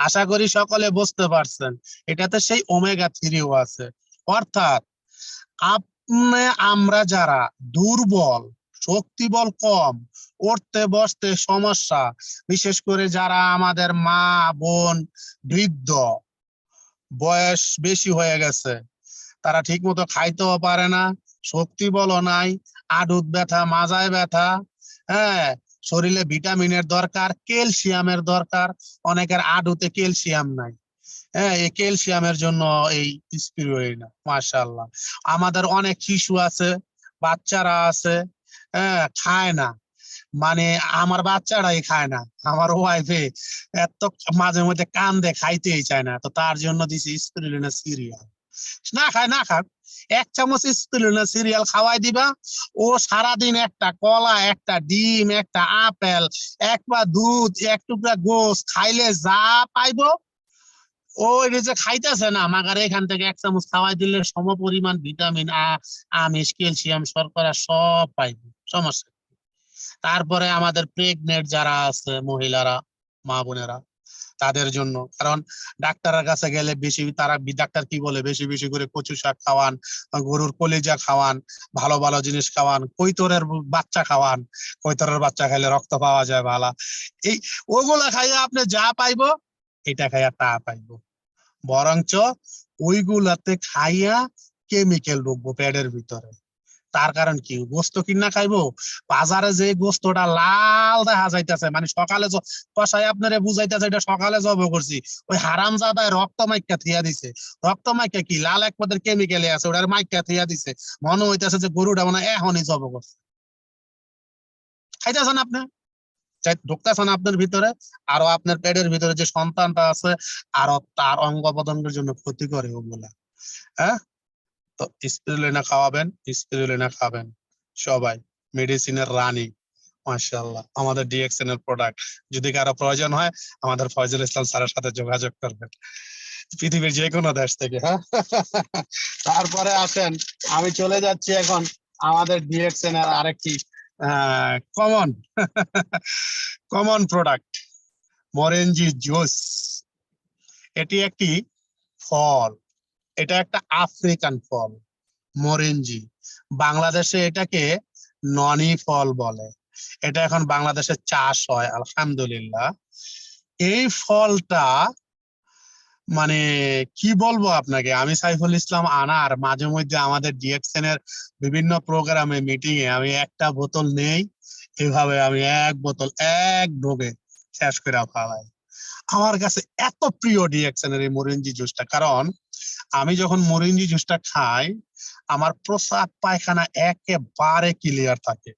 আশা করি সকলে বুঝতে পারছেন, এটাতে সেই ওমেগা 3ও আছে। অর্থাৎ আপনি, আমরা যারা দুর্বল, শক্তি বল কম, উঠতে বসতে সমস্যা, বিশেষ করে যারা আমাদের মা বোন, বৃদ্ধ, বয়স বেশি হয়ে গেছে, তারা ঠিক মতো খাইতেও পারে না, শক্তি বলও নাই, আডুত ব্যথা, মাজায় ব্যথা, হ্যাঁ, শরীরে ভিটামিনের দরকার, ক্যালসিয়ামের দরকার, অনেকের আডুতে ক্যালসিয়াম নাই। হ্যাঁ, এই ক্যালসিয়ামের জন্য এই স্পিরুলিনা, মাশাআল্লাহ। আমাদের অনেক শিশু আছে, বাচ্চারা আছে, হ্যাঁ, খায় না, মানে আমার বাচ্চারাই খায় না, আমার ওয়াইফে এত মাঝে মধ্যে কান্দে, খাইতেই চায় না, তো তার জন্য দিছি স্পিরুলিনা সিরিয়াল। না খায়, না খাক, 1 চামচ স্পিরুলিনা সিরিয়াল খাওয়াই দিবা, ও সারাদিন একটা কলা, একটা ডিম, একটা আপেল, এক পা দুধ, এক টুকরা গোস খাইলে যা পাইবো, ও এটা যে খাইতেছে না, আমাকে এখান থেকে 1 চামচ খাওয়াই দিলে সমপরিমাণ ভিটামিন, আমিষ, ক্যালসিয়াম, শর্করা সব পাইবো, সমস্যা নেই। তারপরে আমাদের প্রেগনেন্ট যারা আছে মহিলারা, মা বোনেরা, তাদের জন্য, কারণ ডাক্তারের কাছে গেলে বেশি তারা ডাক্তার কি বলে, বেশি বেশি করে কচু শাক খাওয়ান, গরুর কলিজা খাওয়ান, ভালো ভালো জিনিস খাওয়ান, কৈতরের বাচ্চা খাওয়ান, কৈতরের বাচ্চা খাইলে রক্ত পাওয়া যায় ভালো, এই ওগুলা খাইয়া আপনি যা পাইবো, এটা খাইয়া তা পাইবো, বরঞ্চ ওইগুলাতে খাইয়া কেমিক্যাল ঢুকবো পেটের ভিতরে। তার কারণ কি, গোস্ত কিনা খাইবো, বাজারে যে গোস্তটা লাল দেখা যাইতেছে, মানে সকালে কষাই আপনারে বুঝাইতেছে এটা সকালে জব করছি, ওই হারাম জাদায় রক্ত মাইকা থিয়া দিছে, রক্ত মাইকা কি লাল এক পদের কেমিক্যালে আছে, ওটার মাইকা থিয়া দিছে, মনে হইতেছে যে গরুটা মানে এখনই জব করছে, খাইতেছেন আপনি, ঢুকতেছেন আপনার ভিতরে, আরো আপনার পেটের ভিতরে যে সন্তানটা আছে, আরো তার অঙ্গ প্রত্যঙ্গের জন্য ক্ষতি করে ওগুলা। হ্যাঁ, তো স্পিরুলিনা খাওয়াবেন, স্পিরুলিনা খাবেন সবাই, মেডিসিনের রানী, মাশাআল্লাহ, আমাদের ডিএক্সএন এর প্রোডাক্ট। যদি কারো প্রয়োজন হয় আমাদের ফয়জুল ইসলাম স্যারের সাথে যোগাযোগ করবেন, পৃথিবীর যে কোনো দেশ থেকে। হ্যাঁ, তারপরে আসেন, আমি চলে যাচ্ছি এখন আমাদের ডিএক্সএন এর আরেকটি কমন কমন প্রোডাক্ট, মরেঞ্জি জুস। এটি একটি ফল, এটা একটা আফ্রিকান ফল, মরেঞ্জি। বাংলাদেশে এটাকে ননি ফল বলে, এটা এখন বাংলাদেশে চাষ হয় আলহামদুলিল্লাহ। এই ফলটা মানে কি বলবো আপনাকে, আমি সাইফুল ইসলাম আনার মাঝে মধ্যে আমাদের ডিএক্সএন এর বিভিন্ন প্রোগ্রামে, মিটিং এ আমি একটা বোতল নেই, এভাবে আমি এক বোতল এক ঢোকে শেষ করে ফেলাই। আমার কাছে এত প্রিয় ডিএক্সএন এর এই মরিঞ্জি জুসটা, কারণ আমি যখন মরিঞ্জি জুসটা খাই আমার প্রস্রাব পায়খানা একেবারে ক্লিয়ার থাকে,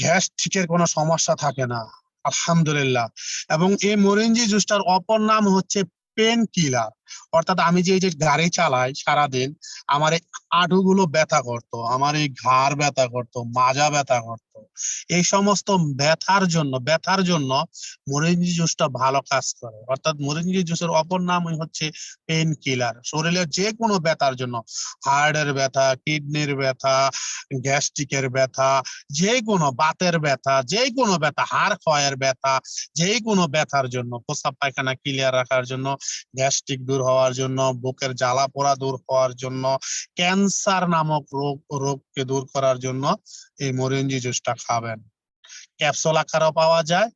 গ্যাস্ট্রিকের কোনো সমস্যা থাকে না আলহামদুলিল্লাহ। এবং এই মরিঞ্জি জুসটার অপর নাম হচ্ছে পেন কিলার, অর্থাৎ আমি যে এই যে গাড়ি চালাই সারাদিন, আমার এই হাঁটুগুলো ব্যথা করতো, আমার এই ঘাড় ব্যথা করতো, মাজা ব্যথা করতো, এই সমস্ত ব্যথার জন্য মরিঞ্জি জুসটা ভালো কাজ করে। অর্থাৎ মরিঞ্জি জুসের অপর নাম হচ্ছে পেন কিলার, শরীরের যে কোনো ব্যথার জন্য, হার্টের ব্যথা, কিডনির ব্যথা, গ্যাস্ট্রিকের ব্যথা, যে কোনো বাতের ব্যথা, যে কোনো ব্যথা, হাড় ক্ষয়ের ব্যথা, যে কোনো ব্যথার জন্য, প্রস্রাব পায়খানা ক্লিয়ার রাখার জন্য, গ্যাস্ট্রিক দূর হওয়ার জন্য, বুকের জ্বালা পোড়া দূর হওয়ার জন্য, ক্যান্সার নামক রোগকে দূর করার জন্য এই মরিঞ্জি জুসটা খাবেন। ক্যাপসুল আকারও পাওয়া যায়,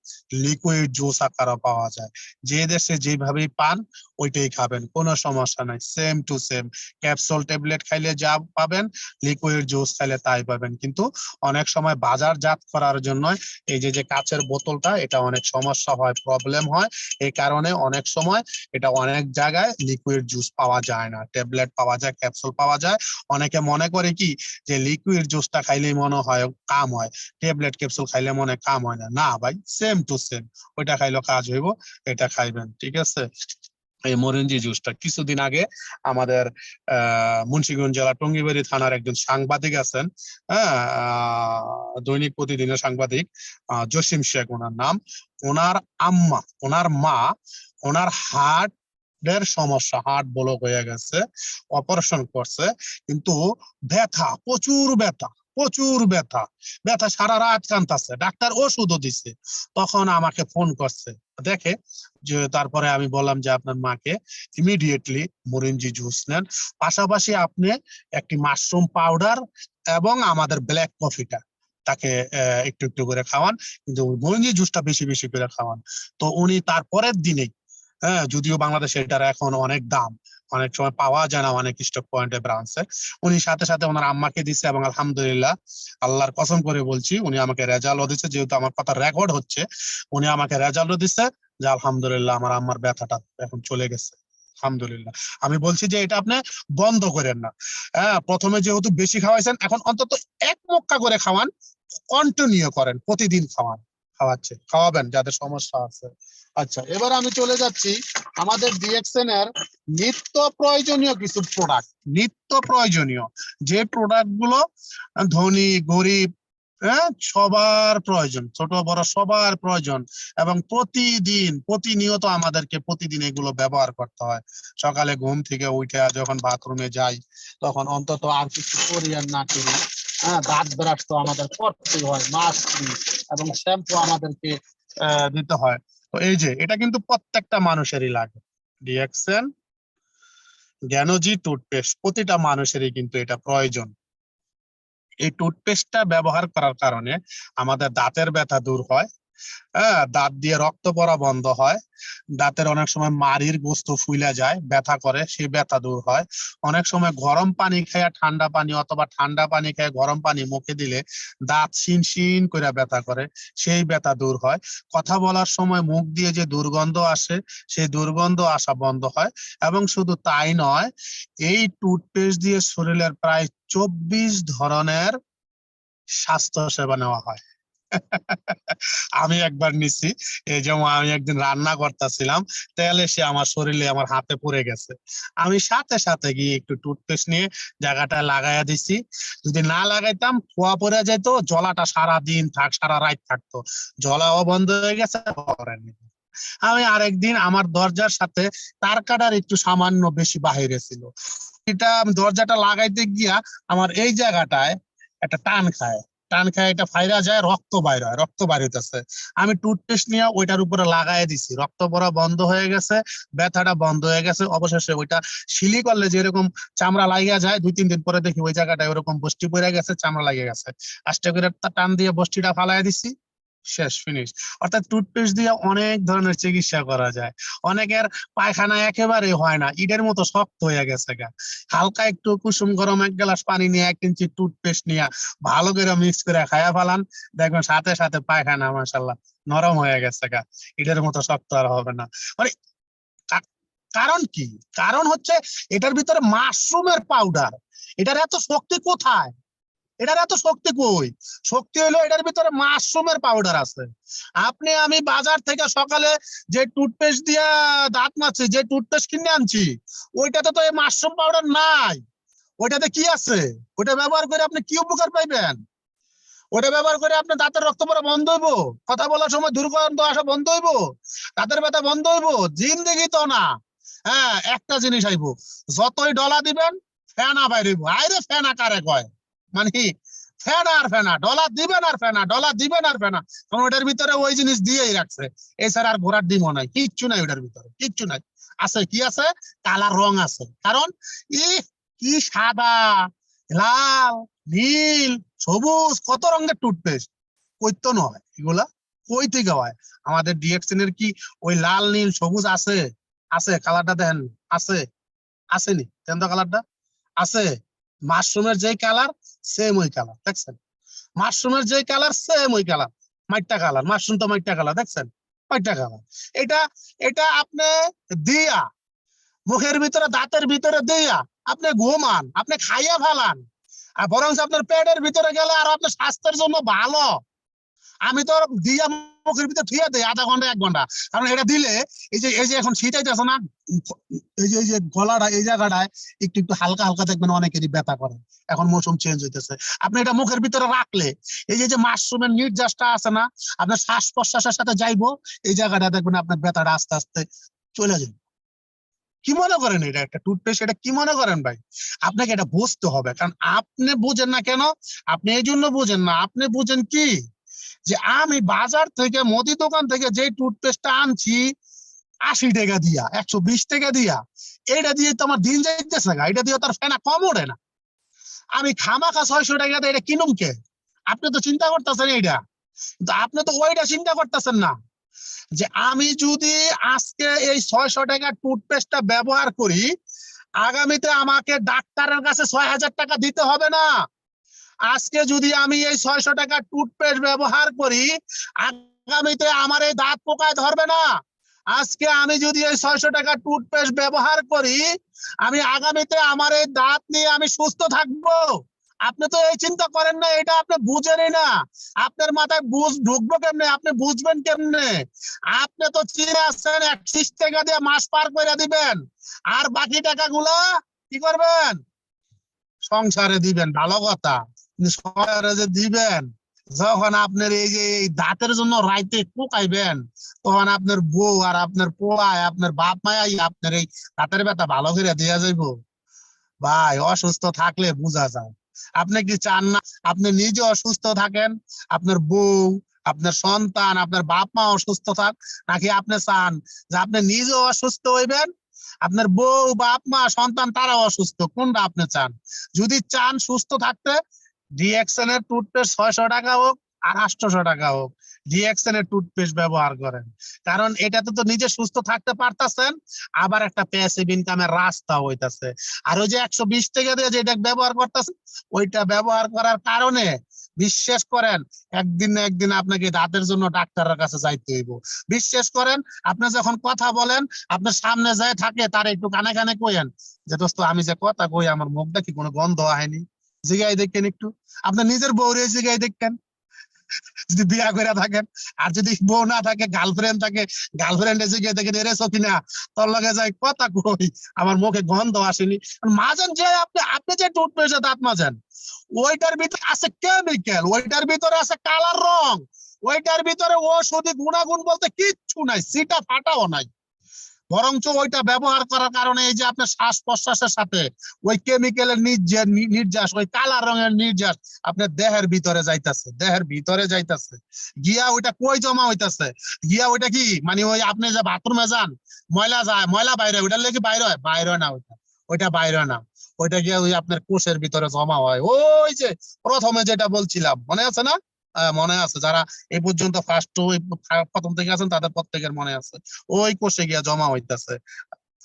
লিকুইড জুস আকারও পাওয়া যায়, যে দেশে যেভাবেই পান ওইটাই খাবেন, কোনো সমস্যা নাই, same to same. Capsule tablet খাইলে যা পাবেন, লিকুইড জুস খাইলে তাই পাবেন। কিন্তু অনেক সময় বাজারজাত করার জন্য এই যে যে কাচের বোতলটা, এটা অনেক সমস্যা হয়, প্রবলেম হয়, এই কারণে অনেক সময় এটা অনেক জায়গায় লিকুইড জুস পাওয়া যায় না, ট্যাবলেট পাওয়া যায়, ক্যাপসুল পাওয়া যায়। অনেকে মনে করে কি যে লিকুইড জুসটা খাইলেই মনে হয় কাম হয়, ট্যাবলেট ক্যাপসুল খাইলে মনে কাম হয় না, না ভাই, সেম টু সেম, ওইটা খাইলেও কাজ হইব, এটা খাইবেন, ঠিক আছে। এই মরিঞ্জি জুসটা কিছুদিন আগে আমাদের মুন্সিগঞ্জ জেলা টঙ্গিবাড়ি থানার একজন সাংবাদিক আছেন, হ্যাঁ, দৈনিক প্রতিদিনের সাংবাদিক, জসিম শেখ ওনার নাম, ওনার আম্মা, ওনার মা, ওনার হার্টের সমস্যা, হার্ট ব্লক হয়ে গেছে, অপারেশন করছে, কিন্তু ব্যথা, প্রচুর ব্যথা, প্রচুর ব্যথা, ব্যথা সারা রাত কাঁদতেছে, ডাক্তার ওষুধও দিছে, তখন আমাকে ফোন করছে দেখে, যে তারপরে আমি বললাম যে আপনার মাকে ইমিডিয়েটলি মরিঞ্জি জুস নেন, পাশাপাশি আপনি একটি মাশরুম পাউডার এবং আমাদের ব্ল্যাক কফিটা তাকে একটু একটু করে খাওয়ান, কিন্তু মরিঞ্জি জুসটা বেশি বেশি করে খাওয়ান। তো উনি তারপরের দিনেই, হ্যাঁ, যদিও বাংলাদেশে এটার এখন অনেক দাম, অনেক সময় পাওয়া যায় না অনেক স্টক পয়েন্টে ব্রাঞ্চে। উনি সাথে সাথে ওনার আম্মাকে দিচ্ছে এবং আলহামদুলিল্লাহ আল্লাহর কসম করে বলছি উনি আমাকে রেজাল্টও দিচ্ছে, যেহেতু আমার কথা রেকর্ড হচ্ছে, উনি আমাকে রেজাল্টও দিচ্ছে যে আলহামদুলিল্লাহ আমার আম্মার ব্যথাটা এখন চলে গেছে আলহামদুলিল্লাহ। আমি বলছি যে এটা আপনি বন্ধ করেন না। হ্যাঁ, প্রথমে যেহেতু বেশি খাওয়াইছেন, এখন অন্তত এক মক্কা করে খাওয়ান, কন্টিনিউ করেন, প্রতিদিন খাওয়াবেন যাদের সমস্যা আছে। আচ্ছা, এবার আমি চলে যাচ্ছি আমাদের ডিএক্সএন এর নিত্য প্রয়োজনীয় কিছু প্রোডাক্ট। নিত্য প্রয়োজনীয় যে প্রোডাক্ট গুলো ধনী গরিব, হ্যাঁ, সবার প্রয়োজন, ছোট বড় সবার প্রয়োজন, এবং প্রতিনিয়ত আমাদেরকে প্রতিদিন এগুলো ব্যবহার করতে হয়। সকালে ঘুম থেকে উঠে যখন বাথরুমে যাই তখন অন্তত আর কিছু করি আর না করি, হ্যাঁ, দাঁত ব্রাশ তো আমাদের করতেই হয়, মাস্ক এবং শ্যাম্পু আমাদেরকে দিতে হয়। তো এই যে এটা কিন্তু প্রত্যেকটা মানুষেরই লাগে। ডিএক্সএন জ্ঞানজি টুথপেস্ট প্রতিটা মানুষেরই কিন্তু এটা প্রয়োজন। এই টুথপেস্টটা ব্যবহার করার কারণে আমাদের দাঁতের ব্যথা দূর হয়, হ্যাঁ, দাঁত দিয়ে রক্ত পড়া বন্ধ হয়, দাঁতের অনেক সময় মাড়ির গোস্ত ফুইলা যায়, ব্যথা করে, সেই ব্যথা দূর হয়। অনেক সময় গরম পানি খেয়ে ঠান্ডা পানি অথবা ঠান্ডা পানি খেয়ে গরম পানি মুখে দিলে দাঁত শিন করে ব্যথা করে, সেই ব্যথা দূর হয়। কথা বলার সময় মুখ দিয়ে যে দুর্গন্ধ আসে সেই দুর্গন্ধ আসা বন্ধ হয়। এবং শুধু তাই নয়, এই টুথপেস্ট দিয়ে শরীরের প্রায় 24 ধরনের স্বাস্থ্য সেবা নেওয়া হয়। আমি একবার নিছি, এই যেমন আমি একদিন রান্না করতেছিলাম, তেল এসে আমার শরীরে আমার হাতে পড়ে গেছে, আমি সাথে সাথে গিয়ে একটু টুথপেস্ট নিয়ে জায়গাটা লাগাইয়া দিছি। যদি না লাগাইতাম খোয়া পড়ে যেত, জলাটা সারা দিন সারা রাত থাকতো, জলাও বন্ধ হয়ে গেছে। আমি আরেকদিন আমার দরজার সাথে তার কাটার একটু সামান্য বেশি বাহিরে ছিল, এটা আমি দরজাটা লাগাইতে গিয়া আমার এই জায়গাটায় একটা টান খায় এটা ফাইরা যায়, রক্ত বাইর হয়, রক্ত বাইর হইতেছে। আমি টুথপেস্ট নিয়ে ওইটার উপরে লাগাই দিছি, রক্ত পড়া বন্ধ হয়ে গেছে, ব্যথাটা বন্ধ হয়ে গেছে। অবশেষে ওইটা শিলি করলে যেরকম চামড়া লাগিয়া যায়, 2-3 দিন পরে দেখি ওই জায়গাটায় ওরকম বষ্টি পড়ে গেছে, চামড়া লাগিয়ে গেছে। আস্তে করে টান দিয়ে বষ্টিটা ফালাই দিছি, শেষ, ফিনিশ। অর্থাৎ টুথপেস্ট দিয়ে অনেক ধরনের চিকিৎসা করা যায়। অনেকের পায়খানা একেবারে হয় না, ইটের মতো শক্ত হয়ে গেছে গা, হালকা একটু কুসুম গরম 1 গ্লাস পানি নিয়ে 1 ইঞ্চি টুথপেস্ট নিয়ে ভালো করে মিক্স করে খায়া ফেলান, দেখবেন সাথে সাথে পায়খানা মাশাআল্লাহ নরম হয়ে গেছে গা, ইটের মতো শক্ত আর হবে না। মানে কারণ কি? কারণ হচ্ছে এটার ভিতরে মাশরুমের পাউডার। এটার এত শক্তি কোথায়? এটার এত শক্তি কই? শক্তি হলো এটার ভিতরে মাশরুমের পাউডার আছে। আপনি আমি বাজার থেকে সকালে যে টুথপেস্ট দিয়া দাঁত মাজছি, যে টুথপেস্ট কিনে আনছি, ওইটাতে তো এই মাশরুম পাউডার নাই। ওইটাতে কি আছে? ওটা ব্যবহার করে আপনি কি উপকার পাইবেন? ওটা ব্যবহার করে আপনার দাঁতের রক্ত পড়া বন্ধ হইব, কথা বলার সময় দুর্গন্ধ আসা বন্ধ হইব, দাঁতের ব্যথা বন্ধ হইব? জিন্দেগি তো না। হ্যাঁ, একটা জিনিস আইব, যতই ডলা দিবেন ফেনা বাইরিব। আইরে ফেনা কারে কয়? মানে কি? ফেনা আর ফেনা, ডলা দিবেন আর ফেনা, ডলা দিবেন আর ফেনা। কারণ ওটার ভিতরে ওই জিনিস দিয়েই রাখছে, এছাড়া আর ঘোড়ার ডিমও নাই, কিচ্ছু নাই ওটার ভিতরে, কিচ্ছু নাই। আছে কি আছে? কালার রং আছে। কারণ কি সাদা, লাল, নীল, সবুজ, কত রঙের টুথপেস্ট, কইতো নয় এগুলা, কই থেকে হয়? আমাদের ডিএক্সএন এর কি ওই লাল নীল সবুজ আছে? আছে, কালারটা দেখেন, আছে, আসেনি দেন তো কালারটা, আছে। মাশরুমের যে কালার সেম ওই কালার, দেখছেন? মাশরুমের যে কালার সেম ওই কালার, মাইটটা কালার, মাশরুম তো মাইটটা কালার, দেখছেন? মাইটটা কালার। এটা এটা আপনি দিয়া মুখের ভিতরে দাঁতের ভিতরে দিয়া আপনি ঘুমান, আপনি খাইয়া ফেলান, আর বরং আপনার পেটের ভিতরে গেলে আর আপনার স্বাস্থ্যের জন্য ভালো। আমি তো দিয়া মুখের ভিতরে থুয়ে দেই আধা ঘন্টা 1 ঘন্টা, কারণ এটা দিলে এই যে এখন শীত আইতেছে না, এই যে গলাটা এই জায়গাটায় একটু একটু হালকা হালকা দেখবেন অনেকেরই ব্যথা করে, এখন মৌসুম চেঞ্জ হইতেছে। আপনি এটা মুখের ভিতরে রাখলে এই যে মাশরুমের নির্যাসটা আছে না, আপনার শ্বাস প্রশ্বাসের সাথে যাইবো, এই জায়গাটা দেখবেন আপনার ব্যথাটা আস্তে আস্তে চলে যাবে। কি মনে করেন এটা একটা টুথপেস্ট? এটা কি মনে করেন ভাই? আপনাকে এটা বুঝতে হবে, কারণ আপনি বুঝেন না কেন? আপনি এই জন্য বুঝেন না, আপনি বুঝেন কি, যে আমি বাজার থেকে মুদি দোকান থেকে যে টুথপেস্টটা আনছি 80 টাকা দিয়া, 120 টাকা দিয়া, এটা দিয়ে তো আমার দিন যাইতেছে না, এটা দিয়ে তার ফেনা কম ওঠে না। আমি খামাখা 600 টাকা দিয়ে এটা কিনুম কে? আপনি তো চিন্তা করতেছেন এইটা, কিন্তু আপনি তো ওইটা চিন্তা করতেছেন না, যে আমি যদি আজকে এই 600 টাকার টুথপেস্টটা ব্যবহার করি, আগামীতে আমাকে ডাক্তারের কাছে 6,000 টাকা দিতে হবে না। আজকে যদি আমি এই 600 টাকা টুথপেস্ট ব্যবহার করি, আগামীতে আমার এই দাঁত পোকায় ধরবে না। আজকে আমি যদি এই 600 টাকা টুথপেস্ট ব্যবহার করি, আমি আগামীতে আমার এই দাঁত নিয়ে আমি সুস্থ থাকবো। আপনি তো এই চিন্তা করেন না, এটা আপনি বুঝেনই না। আপনার মাথায় বুঝ ঢুকবো কেমনে, আপনি বুঝবেন কেমনে? আপনি তো চিনে আসছেন 31 টাকা দিয়ে মাস পার করে দিবেন, আর বাকি টাকাগুলো কি করবেন? সংসারে দিবেন, ভালো কথা। কিন্তু সংসারে যে দিবেন, যখন আপনার এই যে এই দাঁতের জন্য রাইতে পোকাইবেন, তখন আপনার বউ আর আপনার পোলায় আপনার বাপ মায়াই আপনার এই দাঁতের ব্যথা ভালো করে দিয়া যাইবো। ভাই, অসুস্থ থাকলে বোঝা যায়। আপনি কি চান না আপনি নিজে অসুস্থ থাকেন, আপনার বউ, আপনার সন্তান, আপনার বাপ মা অসুস্থ থাক? নাকি আপনি চান যে আপনি নিজে অসুস্থ হইবেন, আপনার বউ, বাপ মা, সন্তান তারাও অসুস্থ? কোনটা আপনি চান? যদি চান সুস্থ থাকতে, ডিএক্সএন এর টুথপেস্ট 600 টাকা হোক আর 800 টাকা হোক, ডিএক্সএন এর টুথপেস্ট ব্যবহার করেন। কারণ এটাতে তো নিজে সুস্থ থাকতে পারতেছেন, আবার একটা প্যাসিভ ইনকামের রাস্তা হইতাছে। আর ওই যে 120 টাকা দিয়ে যেটা ব্যবহার করতেছেন, ওইটা ব্যবহার করার কারণে বিশ্বাস করেন একদিন না একদিন আপনাকে দাঁতের জন্য ডাক্তারের কাছে যাইতে হইব। বিশ্বাস করেন, আপনি যখন কথা বলেন, আপনার সামনে যায় থাকে তার একটু কানে কানে কইেন যে দোস্ত, আমি যে কথা কই আমার মুখটা কি কোনো গন্ধ হয়নি? জিগাই দেখেন একটু। আপনার নিজের বউরে জিগাই দেখেন, যদি বিয়া করে থাকেন। আর যদি বউ না থাকে, গার্লফ্রেন্ড থাকে, গার্লফ্রেন্ডে জিগাই দেখেন, এরে সকিনা তোর লগে যাই কথা কই, আমার মুখে গন্ধ আসেনি। মাজেন যে আপনি আপনি যে টুথপেস্টে দাঁত মাজেন, ওইটার ভিতরে আছে কেমিক্যাল, ওইটার ভিতরে আছে কালার রং, ওইটার ভিতরে ঔষধি গুণাগুণ বলতে কিচ্ছু নাই, সিটা ফাটাও নাই। বরঞ্চ ওইটা ব্যবহার করার কারণে এই যে আপনার শ্বাস প্রশ্বাসের সাথে ওই কেমিক্যালের নির্যাস, ওই কালা রঙের নির্যাস আপনার দেহের ভিতরে যাইতেছে, দেহের ভিতরে যাইতেছে, গিয়া ওইটা কই জমা হইতাছে? গিয়া ওইটা কি মানে ওই আপনি যে বাথরুমে যান, ময়লা যায়, ময়লা বাইরে, ওইটার লেগে বাইরে হয়? বাইরে হয় না, ওইটা বাইরে না। ওইটা গিয়ে ওই আপনার কোষের ভিতরে জমা হয়। ওই যে প্রথমে যেটা বলছিলাম, মনে আছে না? মনে আছে, যারা এই পর্যন্ত ফার্স্ট প্রথম থেকে আছেন তাদের প্রত্যেকের মনে আছে। ওই কোষে গিয়া জমা হইতেছে।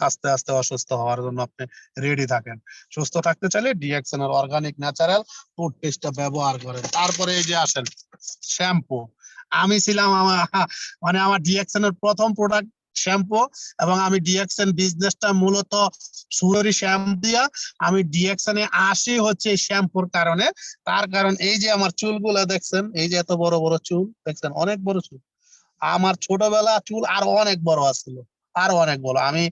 আস্তে আস্তে অসুস্থ হওয়ার জন্য আপনি রেডি থাকেন। সুস্থ থাকতে চাইলে ডিএক্সএন এর অর্গানিক ন্যাচারাল টুথপেস্টটা ব্যবহার করেন। তারপরে এই যে আসেন শ্যাম্পু। আমি ছিলাম মানে আমার ডিএক্সএন এর প্রথম প্রোডাক্ট শ্যাম্পু, এবং আমি ডিএক্সএন বিজনেসটা মূলত সুররি শ্যাম্পু দিয়া আমি ডিএক্সএন এ আসি হচ্ছে এই শ্যাম্পুর কারণে। তার কারণ এই যে আমার চুলগুলা দেখছেন, এই যে এত বড় বড় চুল দেখছেন, অনেক বড় চুল। আমার ছোটবেলা চুল আরো অনেক বড় আছিল, আরো অনেক বড়। আমি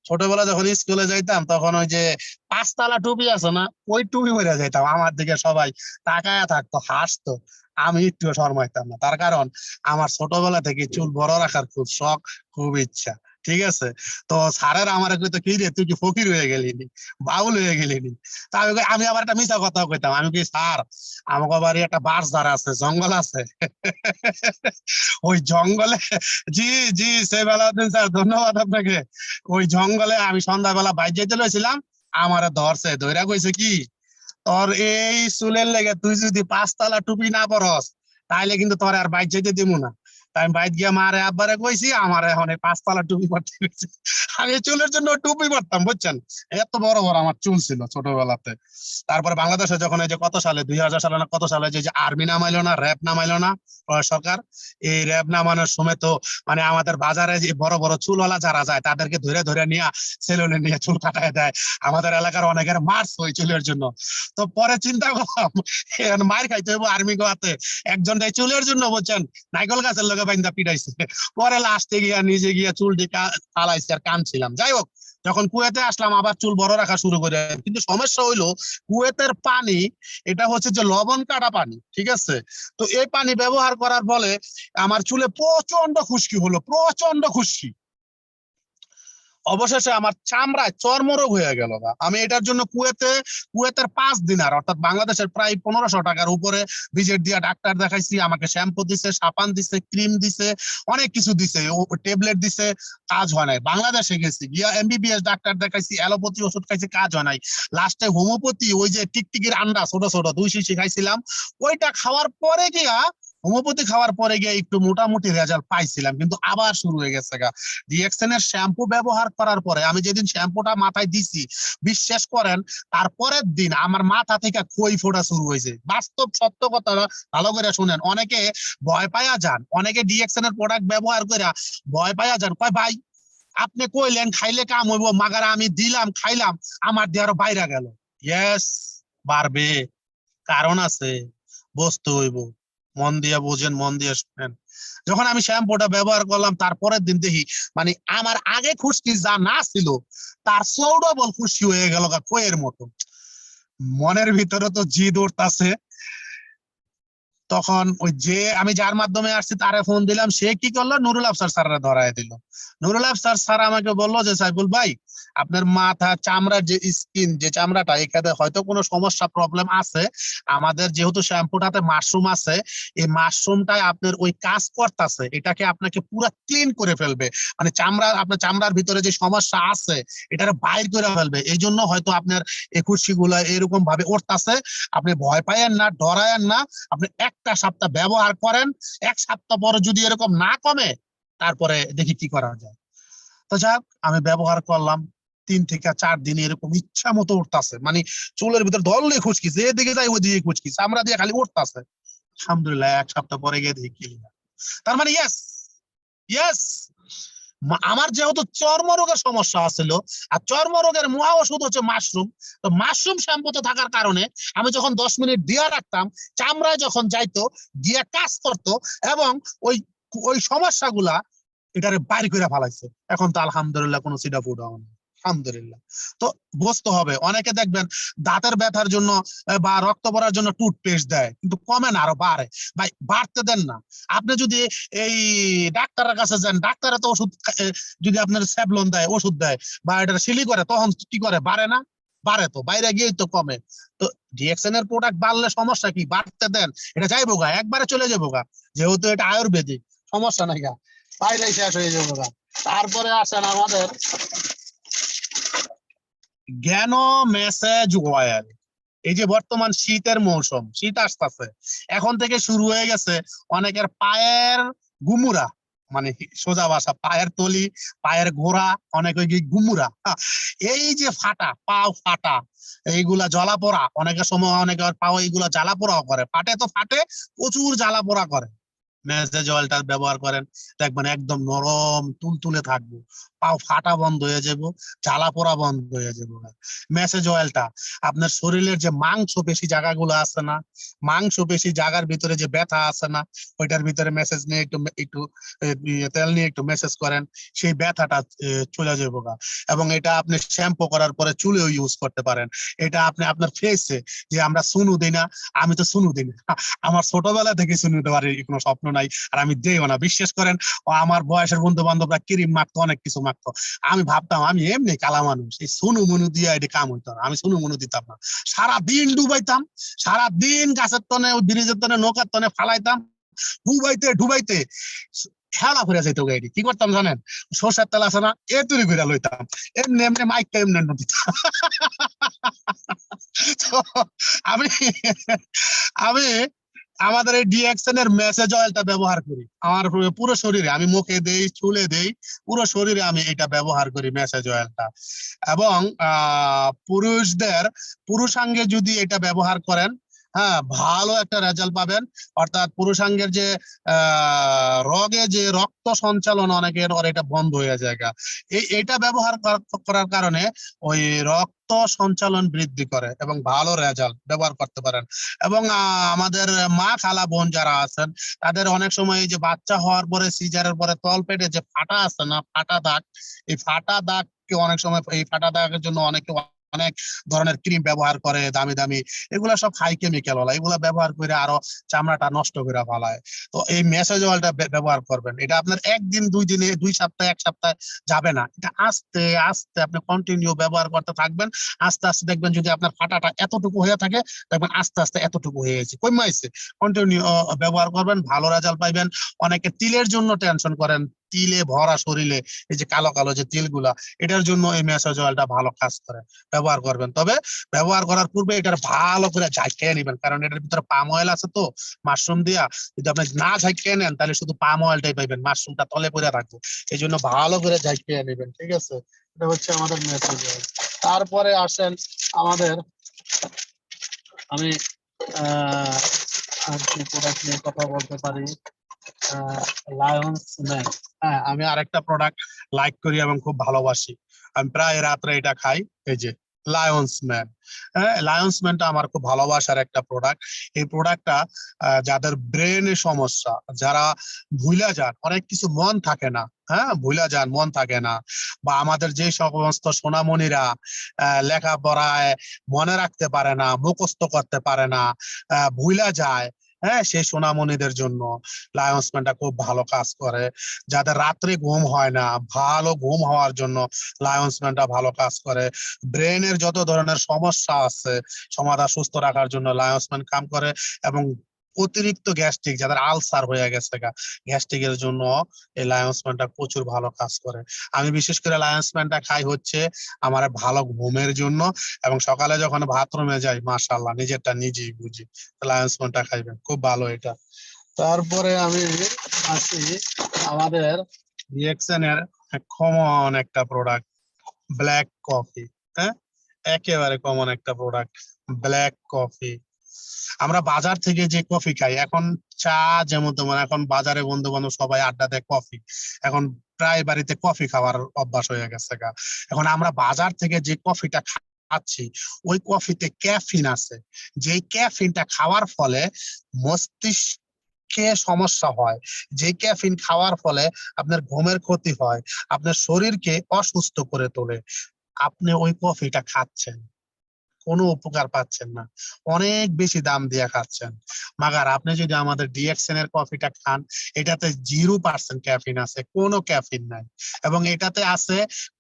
ছোটবেলা যখন স্কুলে যাইতাম, তখন ওই যে 5 তলা টুপি আছে না, ওই টুপি পরে যাইতাম। আমার দিকে সবাই তাকায়া থাকতো, হাসতো। আমি একটু শরমাইতাম না, তার কারণ আমার ছোটবেলা থেকে চুল বড় রাখার খুব শখ, খুব ইচ্ছা। ঠিক আছে? তো স্যারের আমার কইতো, কি রে তুই কি ফকির হয়ে গেলি, বাউল হয়ে গেলি? তা আমি আবার একটা মিছা কথা কইতাম, আমি কি স্যার, আমাকে বাড়ি একটা বাঁশ ধারা আছে, জঙ্গল আছে, ওই জঙ্গলে, জি জি সেবালাউদ্দিন স্যার, ধন্যবাদ আপনাকে। ওই জঙ্গলে আমি সন্ধ্যাবেলা বাইক যেতে লইছিলাম, আমারে ধরছে, ধইরা কইছে কি, তোর এই চুলের লেগে তুই যদি 5 তলা টুপি না পরস, তাইলে কিন্তু তোর আর বাইক যেতে দিব না। তাই আমি বাইক গিয়ে মারে আব্বারে কইছি, আমার এখন এই 5 তলা টুপি পরতে হইছে। আমি চুলের জন্য টুপি পরতাম, বুঝছেন? এত বড় বড় আমার চুল ছিল ছোটবেলাতে। তারপরে বাংলাদেশে যখন এই যে কত সালে, 2000 সালে না কত সালে, যে আর্মি নামাইলো না, র্যাব নামাইলো না সরকার, এই র্যাব নামানোর সময় তো মানে আমাদের বাজারে যে বড় বড় চুলওয়ালা যারা যায়, তাদেরকে ধরে ধরে নিয়ে সেলুনে নিয়ে চুল কাটায় দেয়। আমাদের এলাকার অনেকের মার্চ ওই চুলের জন্য। তো পরে চিন্তা করলাম, মার খাইতে হইব আর্মি গোয়াতে, একজন চুলের জন্য, বলছেন, নাইকল গাছের লগে বাইন্দা পিটাইছে। পরে লাস্টে গিয়া নিজে গিয়া চুলটি ফালাইছে আর কানছিলাম। যাই হোক, যখন কুয়েতে আসলাম আবার চুল বড় রাখা শুরু করে, কিন্তু সমস্যা হইলো কুয়েতের পানি এটা হচ্ছে যে লবণ কাটা পানি, ঠিক আছে? তো এই পানি ব্যবহার করার ফলে আমার চুলে প্রচন্ড খুশকি হলো, প্রচন্ড খুশকি। অবশেষে আমার চামড়ায় চর্মরোগ হয়ে গেল। আমি এটার জন্য কুয়েতের 5 দিনার অর্থাৎ বাংলাদেশের প্রায় 1500 টাকার উপরে ভিজিট দিয়া ডাক্তার দেখাইছি। আমাকে শ্যাম্পু দিছে, সাবান দিছে, ক্রিম দিছে, অনেক কিছু দিছে, ও ট্যাবলেট দিছে, কাজ হয় নাই। বাংলাদেশে গেছি, গিয়া এমবিবিএস ডাক্তার দেখাইছি, অ্যালোপ্যাথি ওষুধ খাইছি, কাজ হয় নাই। লাস্টে হোমিওপ্যাথি, ওই যে টিকটিকির আন্ডা ছোট ছোট 2 শিশি খাইছিলাম, ওইটা খাওয়ার পরে গিয়া হোমিওপ্যাথি খাওয়ার পরে গিয়ে একটু মোটামুটি রেজাল্ট পাইছিলাম, কিন্তু আবার শুরু হয়ে গেছে গা। ডিএক্সএন এর শ্যাম্পু ব্যবহার করার পরে আমি যেদিন শ্যাম্পুটা মাথায় দিছি, বিশ্বাস করেন তারপরের দিন আমার মাথা থেকে খই ফোটা শুরু হয়েছে। বাস্তব সত্য কথা ভালো করে শুনেন। অনেকে ভয় পাইয়া যান, অনেকে ডিএক্সএন এর প্রোডাক্ট ব্যবহার করে ভয় পাইয়া যান, কয় ভাই আপনি কইলেন খাইলে কাম হইব, মাগারা আমি দিলাম খাইলাম আমার দিয়ে আরো বাইরে গেল। ইয়েস, বাড়বে, কারণ আছে, বুঝতে হইব। মন দিয়ে বোঝেন, মন দিয়ে শুনেন। যখন আমি শ্যাম্পুটা ব্যবহার করলাম তারপরের দিন দেখি মানে আমার আগে খুশকি যা না ছিল তার সৌডবল খুশি হয়ে গেল কয়ের মতো। মনের ভিতরে তো জিদ উঠতাছে। তখন ওই যে আমি যার মাধ্যমে আসছি তারে ফোন দিলাম, সে কি করলো, নুরুল আফসার স্যাররা ধরায় দিল। নুরুল আফসার স্যার আমাকে বললো যে সাইফুল ভাই আপনার মাথা চামড়ার যে স্কিন, যে চামড়াটা, এখানে হয়তো কোনো সমস্যা প্রবলেম আছে। আমাদের যেহেতু শ্যাম্পুটাতে মাশরুম আছে, এই মাশরুমটাই আপনার ওই কাজ করতেছে, এটাকে আপনাকে পুরো ক্লিন করে ফেলবে, মানে চামড়া, আপনার চামড়ার ভিতরে যে সমস্যা আছে এটাকে বাইর করে ফেলবে। এই জন্য হয়তো আপনার একুশি গুলা এরকম ভাবে উঠতেছে। আপনি ভয় পায়েন না, ডরায়েন না। আপনি একটা সপ্তাহ ব্যবহার করেন, এক সপ্তাহ পরে যদি এরকম না কমে তারপরে দেখি কি করা যায়। তো যাক, আমি ব্যবহার করলাম 3 থেকে 4 দিন এরকম ইচ্ছা মতো উঠতেছে, মানে চুলের ভিতর ধরলে খুশকিছে, এদিকে যাই ওইদিকে খুশকিছে, আমরা দিয়ে খালি উঠতেছে। আলহামদুলিল্লাহ, এক সপ্তাহ পরে গিয়ে দেখি কি। তার মানে ইয়েস, ইয়েস, আমার যেহেতু চর্মরোগের সমস্যা আছিল, আর চর্মরোগের মহা ওষুধ হচ্ছে মাশরুম, তো মাশরুম শ্যাম্পুতে থাকার কারণে আমি যখন 10 মিনিট দিয়া রাখতাম, চামড়ায় যখন যাইতো দিয়া কাজ করতো, এবং ওই ওই সমস্যাগুলা এটারে বাইর করে ফেলাইছে। এখন তো আলহামদুলিল্লাহ কোনো সিডা ফুড হয় না, আলহামদুলিল্লাহ। তো বুঝতে হবে, অনেকে দেখবেন দাঁতের ব্যথার জন্য বা রক্ত পড়ার জন্য টুথপেস্ট দেয়, কিন্তু কমে না, আরো বাড়ে। ভাই বাড়তে দেন না। আপনি যদি এই ডাক্তারের কাছে যান, ডাক্তারে তো ওষুধ যদি আপনার স্যাভলন দেয়, ওষুধ দেয় বা এটা সিলি করে, তখন কি করে, বাড়ে না? বাড়ে তো, বাইরে গিয়েই তো কমে। তো ডিএক্সএন এর প্রোডাক্ট বাড়লে সমস্যা কি, বাড়তে দেন, এটা যাইবো গা, একবারে চলে যাবো গা, যেহেতু এটা আয়ুর্বেদিক, সমস্যা নাই গা, বাইরে শেষ হয়ে যাবো গা। তারপরে আসেন আমাদের জ্ঞান মেসেজ ওয়ার। এই যে বর্তমান শীতের মৌসুম, শীত আসতেছে, এখন থেকে শুরু হয়ে গেছে অনেকের পায়ের গুমুরা, মানে সোজা ভাষা পায়ের তলি, পায়ের গোড়া, অনেক ওই গুমুরা, এই যে ফাটা পাও ফাটা, এইগুলা জ্বালা পোড়া, অনেকের সময় অনেকের পাও এইগুলা জ্বালা পোড়াও করে, ফাটে তো ফাটে, প্রচুর জ্বালা পোড়া করে। মেসেজ অয়েলটা ব্যবহার করেন, দেখবেন একদম নরম তুলতুলে থাকবো, পাও ফাটা বন্ধ হয়ে যাবো, জ্বালা পোড়া বন্ধ হয়ে যাবো। মেসেজ অয়েলটা আপনার শরীরের যে মাংস পেশি জায়গাগুলো আছে না, মাংস পেশি জায়গার ভিতরে যে ব্যথা আছে না, ওইটার ভিতরে মেসেজ নিয়ে একটু একটু তেল নিয়ে একটু মেসেজ করেন, সেই ব্যথাটা চলে যাবো গা। এবং এটা আপনি শ্যাম্পু করার পরে চুলেও ইউজ করতে পারেন। এটা আপনি আপনার ফেসে, যে আমরা সুনু দিই না, আমি তো সুনু দিই না, আমার ছোটবেলা থেকে সুনু দেওয়ার কোনো স্বপ্ন নাই, আর আমি দেও না। বিশ্বাস করেন, ও আমার বয়সের বন্ধু বান্ধবরা ক্রিম মাখতো, অনেক কিছু মাখতো, আমি ভাবতাম আমি এমনি কালা মানুষ, এই সুনু মুনু দিয়ে এটি কাম হইতো না, আমি সুনু মুনু দিতাম না। সারাদিন ডুবাইতাম, সারাদিন গাছের তনে, ব্রিজের তনে, নৌকার তনে ফালাইতাম, ডুবাইতে ডুবাইতে খেলা করে যেত গাড়ি। কি করতাম জানেন, সর্ষের তেল আছে না, এ তৈরি করে লইতাম, এমনি এমনি মাইকটা এমনি দিতাম। তো আমি আমি আমাদের এই ডিএক্সএন এর মেসেজ অয়েলটা ব্যবহার করি আমার পুরো শরীরে, আমি মুখে দেই, চুলে দেই, পুরো শরীরে আমি এটা ব্যবহার করি মেসেজ অয়েলটা। এবং পুরুষদের, পুরুষাঙ্গে যদি এটা ব্যবহার করেন, হ্যাঁ, ভালো একটা রেজাল্ট পাবেন। অর্থাৎ পুরুষাঙ্গের যে রগে যে রক্ত সঞ্চালন অনেকের, ওর এটা বন্ধ হয়ে যায়। এটা ব্যবহার করার কারণে ওই রক্ত সঞ্চালন বৃদ্ধি করে এবং ভালো রেজাল্ট ব্যবহার করতে পারেন। এবং আমাদের মা খালা বোন যারা আছেন, তাদের অনেক সময় এই যে বাচ্চা হওয়ার পরে, সিজারের পরে তলপেটে যে ফাটা আছে না, ফাটা দাগ, এই ফাটা দাগকে অনেক সময়, এই ফাটা দাগের জন্য অনেকে অনেক ধরনের ক্রিম ব্যবহার করে, দামি দামি, এগুলা সব হাই কেমিক্যাল ওলা, এগুলা ব্যবহার করে আরো চামড়াটা নষ্ট করে ফেলায়। তো এই মেসেজ অয়েলটা ব্যবহার করবেন, এটা আপনার একদিন, 2 দিনে, 2 সপ্তাহে, 1 সপ্তাহে যাবে না, এটা আস্তে আস্তে আপনি কন্টিনিউ ব্যবহার করতে থাকবেন। আস্তে আস্তে দেখবেন, যদি আপনার ফাটাটা এতটুকু হয়ে থাকে, দেখবেন আস্তে আস্তে এতটুকু হয়ে গেছে, কমে আসছে। কন্টিনিউ ব্যবহার করবেন, ভালো রেজাল্ট পাইবেন। অনেকে তিলের জন্য টেনশন করেন, তিলে ভরা শরীরে এই যে কালো কালো যে তিলগুলা, এটার জন্য এই ম্যাসাজ অয়েলটা ভালো কাজ করে, ব্যবহার করবেন। তবে ব্যবহার করার পূর্বে এটার ভালো করে ঝাঁকিয়ে নেবেন, কারণ এটার ভিতরে পাম অয়েল আছে তো মাশরুম দিয়া। যদি আপনি না ঝাঁকিয়ে নেন তাহলে শুধু পাম অয়েলটাই পাইবেন, মাশরুমটা তলে পড়ে থাকবে। এই জন্য ভালো করে ঝাঁকিয়ে নেবেন, ঠিক আছে? এটা হচ্ছে আমাদের ম্যাসাজ অয়েল। তারপরে আসেন আমাদের, আমি আর কি প্রোডাক্ট নিয়ে কথা বলতে পারি, লায়ন্স ম্যান। হ্যাঁ, আমি আরেকটা প্রোডাক্ট লাইক করি এবং খুব ভালোবাসি, আমি প্রায় রাত্রে এটা খাই, এই যে লায়ন্স ম্যান। হ্যাঁ, লায়ন্স ম্যানটা আমার খুব ভালোবাসার একটা প্রোডাক্ট। এই প্রোডাক্টটা যাদের ব্রেনে সমস্যা, যারা ভুলা যান, অনেক কিছু মন থাকে না, হ্যাঁ ভুলা যান, মন থাকে না, বা আমাদের যে সমস্ত সোনামণিরা লেখাপড়ায় মনে রাখতে পারে না, মুখস্থ করতে পারে না, ভুলা যায়, হ্যাঁ সেই সোনামণিদের জন্য লায়ন্স ম্যানটা খুব ভালো কাজ করে। যাদের রাত্রে ঘুম হয় না, ভালো ঘুম হওয়ার জন্য লায়ন্স ম্যানটা ভালো কাজ করে। ব্রেনের যত ধরনের সমস্যা আছে সমাধা সুস্থ রাখার জন্য লায়ন্স ম্যান কাম করে। এবং অতিরিক্ত গ্যাস্ট্রিক, যাদের আলসার হয়ে গেছে গ্যাস্ট্রিকের জন্য এই লায়ন্স ম্যানটা প্রচুর ভালো কাজ করে। আমি বিশেষ করে লায়ন্স ম্যানটা খাই হচ্ছে আমার ভালো ঘুমের জন্য, এবং সকালে যখন বাথরুমে যাই মাশাআল্লাহ নিজেরটা নিজেই বুঝি, লায়ন্স ম্যানটা খাইবেন, খুব ভালো এটা। তারপরে আমি আসি আমাদের রিয়েকশনের কমন একটা প্রোডাক্ট, ব্ল্যাক কফি। হ্যাঁ, একেবারে কমন একটা প্রোডাক্ট, ব্ল্যাক কফি। আমরা বাজার থেকে যে কফি খাই, এখন চা যেমন তেমন, এখন বাজারে বন্ধু বান্ধব সবাই আড্ডা দেয় কফি, এখন প্রায় বাড়িতে কফি খাওয়ার অভ্যাস হয়ে গেছে গা। এখন আমরা বাজার থেকে যে কফিটা খাচ্ছি ওই কফিতে ক্যাফিন আছে, যে ক্যাফিনটা খাওয়ার ফলে মস্তিষ্কে সমস্যা হয়, যে ক্যাফিন খাওয়ার ফলে আপনার ঘুমের ক্ষতি হয়, আপনার শরীরকে অসুস্থ করে তোলে। আপনি ওই কফিটা খাচ্ছেন, কোনো উপকার পাচ্ছেন না, অনেক বেশি দাম দিয়ে খাচ্ছেন। মাগার আপনি যদি আমাদের ডিএক্সএন এর কফিটা খান, এটাতে 0% ক্যাফিন আছে, কোনো ক্যাফিন নাই। এবং এটাতে আছে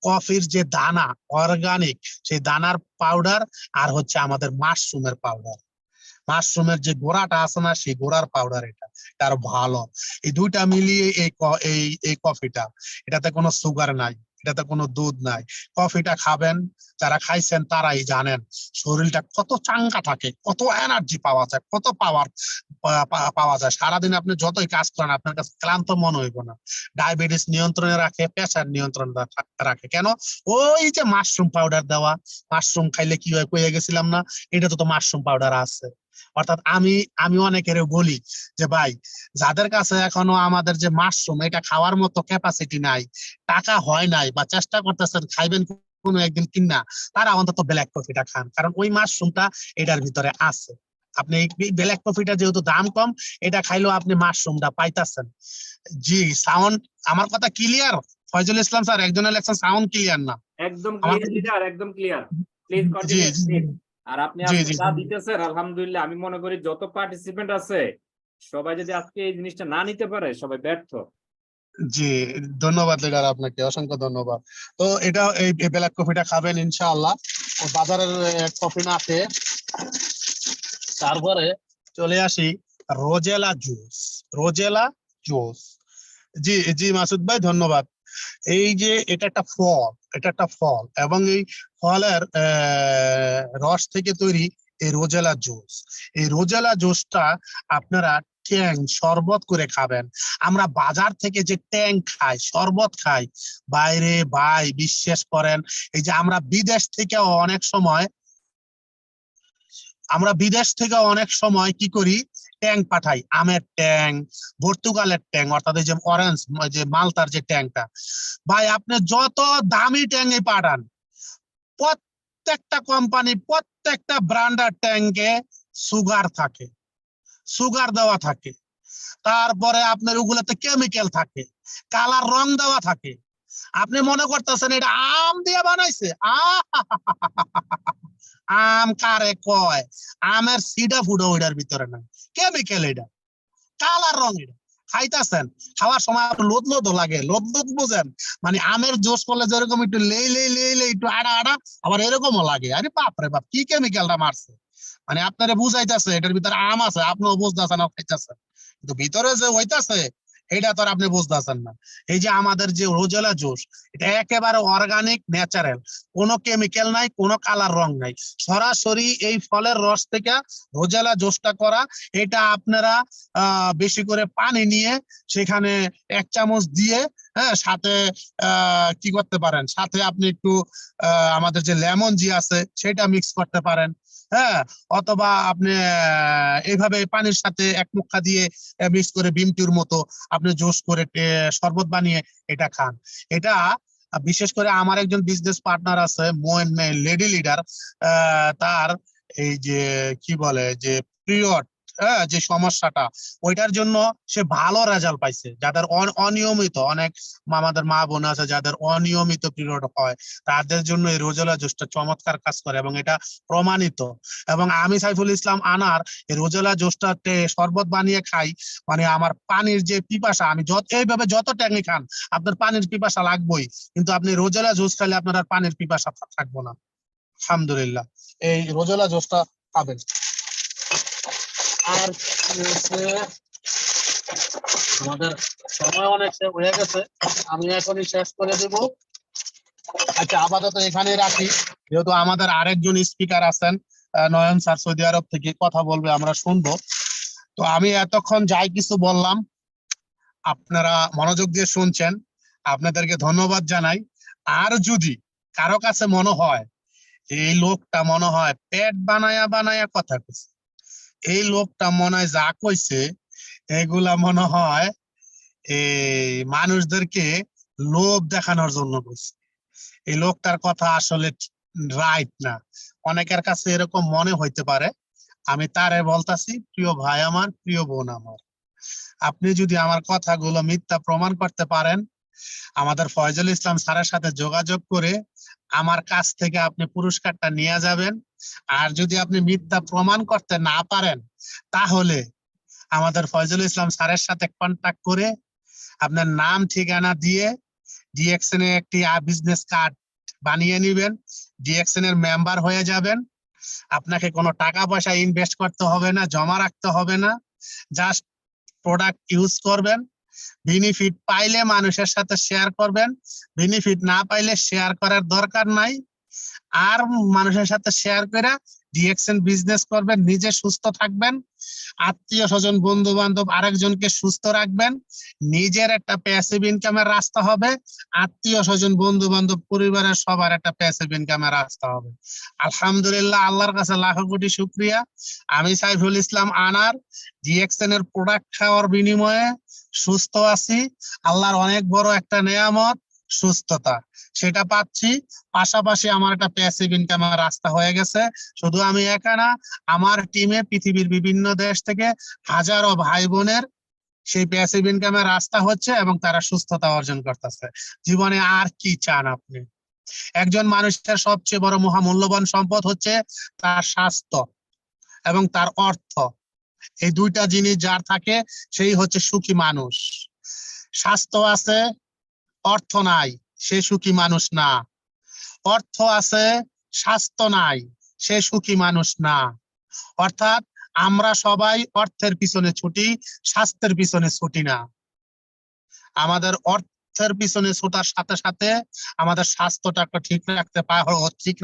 কফির যে দানা, অর্গানিক সেই দানার পাউডার, আর হচ্ছে আমাদের মাশরুমের পাউডার, মাশরুমের যে গোড়াটা আছে না সেই গোড়ার পাউডার, এটা আরো ভালো। এই দুইটা মিলিয়ে এই কফিটা, এটাতে কোনো সুগার নাই, এটাতে কোনো দুধ নাই। কফিটা খাবেন, যারা খাইছেন তারাই জানেন শরীরটা কত চাঙ্গা থাকে, কত এনার্জি পাওয়া যায়, কত পাওয়ার পাওয়া যায়। সারাদিন আপনি যতই কাজ করেন আপনার কাছে ক্লান্ত মনে হইব না। ডায়াবেটিস নিয়ন্ত্রণে রাখে, প্রেসার নিয়ন্ত্রণ রাখে, কেন? ওই যে মাশরুম পাউডার দেওয়া। মাশরুম খাইলে কি হয় কইয়া গেছিলাম না, এটা তো মাশরুম পাউডার আছে। অর্থাৎ আমি অনেকের বলি যে ভাই, যাদের কাছে এখনো আমাদের যে মাশরুম এটা খাওয়ার মতো ক্যাপাসিটি নাই, টাকা হয় নাই, বা চেষ্টা করতেছেন খাইবেন কোনো একদিন কিনা, তারা অন্তত ব্ল্যাক কফিটা খান, কারণ ওই মাশরুমটা এটার ভিতরে আছে। আপনি ব্ল্যাক কফিটা যেহেতু দাম কম, এটা খাইলেও আপনি মাশরুমটা পাইতাছেন। জি, সাউন্ড আমার কথা ক্লিয়ার? ফয়জুল ইসলাম স্যার, একজনের লেখছেন সাউন্ড ক্লিয়ার না। একদম আমার ক্লিয়ার লিডার, একদম ক্লিয়ার। প্লিজ জি কন্টিনিউ। জি আর আপনি জি আজকে জি যা দিতেছেন আলহামদুলিল্লাহ, আমি মনে করি যত পার্টিসিপেন্ট আছে সবাই যদি আজকে এই জিনিসটা না নিতে পারে সবাই ব্যর্থ। জি, ধন্যবাদ লিডার, আপনাকে অসংখ্য ধন্যবাদ। তো এটা এই ব্ল্যাক কফিটা খাবেন ইনশাআল্লাহ, বাজারের কফি না খেয়ে। তারপরে চলে আসি রোজেলা জুস। রোজেলা জুস, জি জি মাসুদ ভাই ধন্যবাদ। এই যে এটা একটা ফল, এটা একটা ফল, এবং এই ফলের রস থেকে তৈরি এই রোজেলা জুস। এই রোজেলা জুসটা আপনারা ট্যাং শরবত করে খাবেন। আমরা বাজার থেকে যে ট্যাং খাই, শরবত খাই, বাইরে ভাই বিশ্বাস করেন, এই যে আমরা বিদেশ থেকেও অনেক সময় কি করি, ট্যাং পাঠাই, আমের ট্যাং, পর্তুগালের ট্যাং, অর্থাৎ এই যে অরেঞ্জ, যে মালতার যে ট্যাংটা, ভাই আপনি যত দামি ট্যাঙ্গে পাঠান, প্রত্যেকটা কোম্পানি প্রত্যেকটা ব্র্যান্ডের ট্যাঙ্কে সুগার থাকে, সুগার দেওয়া থাকে। তারপরে আপনার ওগুলোতে কেমিক্যাল থাকে, কালার রং দেওয়া থাকে। আপনি মনে করতেছেন এটা আম দিয়ে বানাইছে, আম কারে কয়? আমের সিডা ফুডা ওইটার ভিতরে নাই, কেমিক্যাল, এটা কালার রং। এটা খাইতেছেন, খাওয়ার সময় লোদ লোদ লাগে, লোদ লোদ বুঝেন, মানে আমের জোস করলে যেরকম একটু লে একটু আড়া আড়া, আবার এরকমও লাগে। আরে বাপরে বাপ, কি কেমিক্যালটা মারছে, মানে আপনারা বুঝাইতেছে এটার ভিতরে আম আছে, আপনিও বুঝতেছেন আর খাইতেছেন, কিন্তু ভিতরে যে হইতাছে এটা তো আর আপনি বুঝতেছেন না। এই যে আমাদের যে রোজেলা জুস, এটা একেবারে অর্গানিক, ন্যাচারাল, কোনো কেমিক্যাল নাই, কোনো কালার রং নাই, সরাসরি এই ফলের রস থেকে রোজেলা জুসটা করা। এটা আপনারা বেশি করে পানি নিয়ে সেখানে 1 চামচ দিয়ে, হ্যাঁ, সাথে কি করতে পারেন, সাথে আপনি একটু আমাদের যে লেমন জি আছে সেটা মিক্স করতে পারেন, হ্যাঁ, অথবা আপনি এইভাবে পানির সাথে এক মুখা দিয়ে মিক্স করে বিমটির মতো আপনি জুস করে শরবত বানিয়ে এটা খান। এটা বিশেষ করে আমার একজন বিজনেস পার্টনার আছে, মোয়েন লেডি লিডার, তার এই যে কি বলে যে পিরিয়ড, হ্যাঁ, যে সমস্যাটা, ওইটার জন্য সে ভালো রেজাল্ট পাইছে। যাদের অনিয়মিত, অনেক আমাদের মা বোন আছে যাদের অনিয়মিত পিরিয়ড হয়, তাদের জন্য এই রোজেলা জুসটা চমৎকার কাজ করে এবং এটা প্রমাণিত। এবং আমি সাইফুল ইসলাম আনার এই রোজেলা জুসটা শরবত বানিয়ে খাই, মানে আমার পানির যে পিপাসা, আমি এইভাবে যত ট্যাঙ্গি খান আপনার পানির পিপাসা লাগবেই, কিন্তু আপনি রোজেলা জুস খাইলে আপনার আর পানির পিপাসা থাকবো না। আলহামদুলিল্লাহ, এই রোজেলা জুসটা পাবেন। আর আমাদের সময় অনেক হয়ে গেছে, আমি এখনই শেষ করে দেব। আচ্ছা, আপাতত এখানে রাখি, যেহেতু আমাদের আরেকজন স্পিকার আছেন, নয়ন স্যার সৌদি আরব থেকে কথা বলবে, আমরা শুনবো। তো আমি এতক্ষণ যাই কিছু বললাম আপনারা মনোযোগ দিয়ে শুনছেন, আপনাদেরকে ধন্যবাদ জানাই। আর যদি কারো কাছে মনে হয় এই লোকটা মনে হয় পেট বানায়া বানায়া কথা কইছে, এই লোকটা মনে হয় যা কইছে এগুলা মনে হয় এই মানুষদেরকে লোভ দেখানোর জন্য কইছে, এই লোকটার কথা আসলে রাইট না, অনেকের কাছে এরকম মনে হইতে পারে। আমি তারে বলতাছি, প্রিয় ভাই আমার, প্রিয় বোন আমার, আপনি যদি আমার কথাগুলো মিথ্যা প্রমাণ করতে পারেন, আমাদের ফয়জুল ইসলাম স্যারের সাথে যোগাযোগ করে আমার কাছ থেকে আপনি পুরস্কারটা নিয়ে যাবেন। আর যদি আপনি মিথ্যা প্রমাণ করতে না পারেন, তাহলে আমাদের ফয়জুল ইসলাম স্যারের সাথে কন্ট্যাক্ট করে আপনার নাম ঠিকানা দিয়ে ডিএক্সএন এর একটি বিজনেস কার্ড বানিয়ে নেবেন, ডিএক্সএন এর মেম্বার হয়ে যাবেন। আপনাকে কোনো টাকা পয়সা ইনভেস্ট করতে হবে না, জমা রাখতে হবে না, জাস্ট প্রোডাক্ট ইউজ করবেন, বেনিফিট পাইলে মানুষের সাথে শেয়ার করবেন, বেনিফিট না পাইলে শেয়ার করার দরকার নাই। আর মানুষের সাথে শেয়ার করে ডিএক্সএন বিজনেস করবেন, নিজে সুস্থ থাকবেন, আত্মীয় স্বজন বন্ধু বান্ধব আরেকজনকে সুস্থ রাখবেন, নিজের একটা প্যাসিভ ইনকামের রাস্তা হবে, আত্মীয় স্বজন বন্ধু বান্ধব পরিবারের সবার একটা প্যাসিভ ইনকামের রাস্তা হবে। আলহামদুলিল্লাহ, আল্লাহর কাছে লাখো কোটি শুকরিয়া। আমি সাইফুল ইসলাম আনার ডিএক্সএন এর প্রোডাক্ট খাওয়ার বিনিময়ে সুস্থ আছি। আল্লাহর অনেক বড় একটা নেয়ামত সুস্থতা, সেটা পাচ্ছি। পাশাপাশি আমার একটা প্যাসিভ ইনকামের রাস্তা হয়ে গেছে। শুধু আমি একা না, আমার টিমে পৃথিবীর বিভিন্ন দেশ থেকে হাজারো ভাই বোনের সেই প্যাসিভ ইনকামের রাস্তা হচ্ছে এবং তারা সুস্থতা অর্জন করতেছে। জীবনে আর কি চান আপনি? একজন মানুষের সবচেয়ে বড় মহামূল্যবান সম্পদ হচ্ছে তার স্বাস্থ্য এবং তার অর্থ। এই দুইটা জিনিস যার থাকে সেই হচ্ছে সুখী মানুষ। স্বাস্থ্য আছে, অর্থ নাই, সে সুখী মানুষ না। অর্থ আছে, স্বাস্থ্য নাই, সে সুখী মানুষ না। অর্থাৎ আমরা সবাই অর্থের পিছনে ছুটি, স্বাস্থ্যের পিছনে ছুটি না। আমাদের অর্থের পিছনে ছোটার সাথে সাথে আমাদের স্বাস্থ্যটাকে ঠিক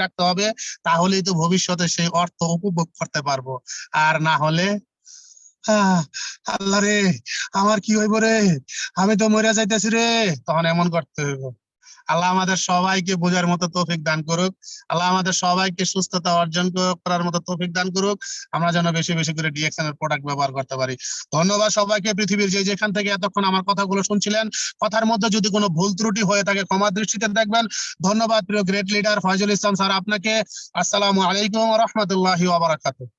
রাখতে হবে, তাহলেই তো ভবিষ্যতে সেই অর্থ উপভোগ করতে পারবো। আর না হলে আল্লাহ রে, আমার কি হইব রে, আমি তো মরে যাইতেছি রে, তখন এমন করতে হইব। আল্লাহ আমাদের সবাইকে বোঝার মতো তৌফিক দান করুক, আল্লাহ আমাদের সবাইকে সুস্থতা অর্জন করার মতো তৌফিক দান করুক, আমরা যেন বেশি বেশি করে ডিএক্সএন এর প্রোডাক্ট ব্যবহার করতে পারি। ধন্যবাদ সবাইকে, পৃথিবীর যেখান থেকে এতক্ষণ আমার কথাগুলো শুনছিলেন। কথার মধ্যে যদি কোনো ভুল ত্রুটি হয়ে থাকে ক্ষমা দৃষ্টিতে দেখবেন। ধন্যবাদ প্রিয় great leader Faizul Islam sir আপনাকে। আসসালামু আলাইকুম ওয়া রাহমাতুল্লাহি ওয়া বারাকাতুহু।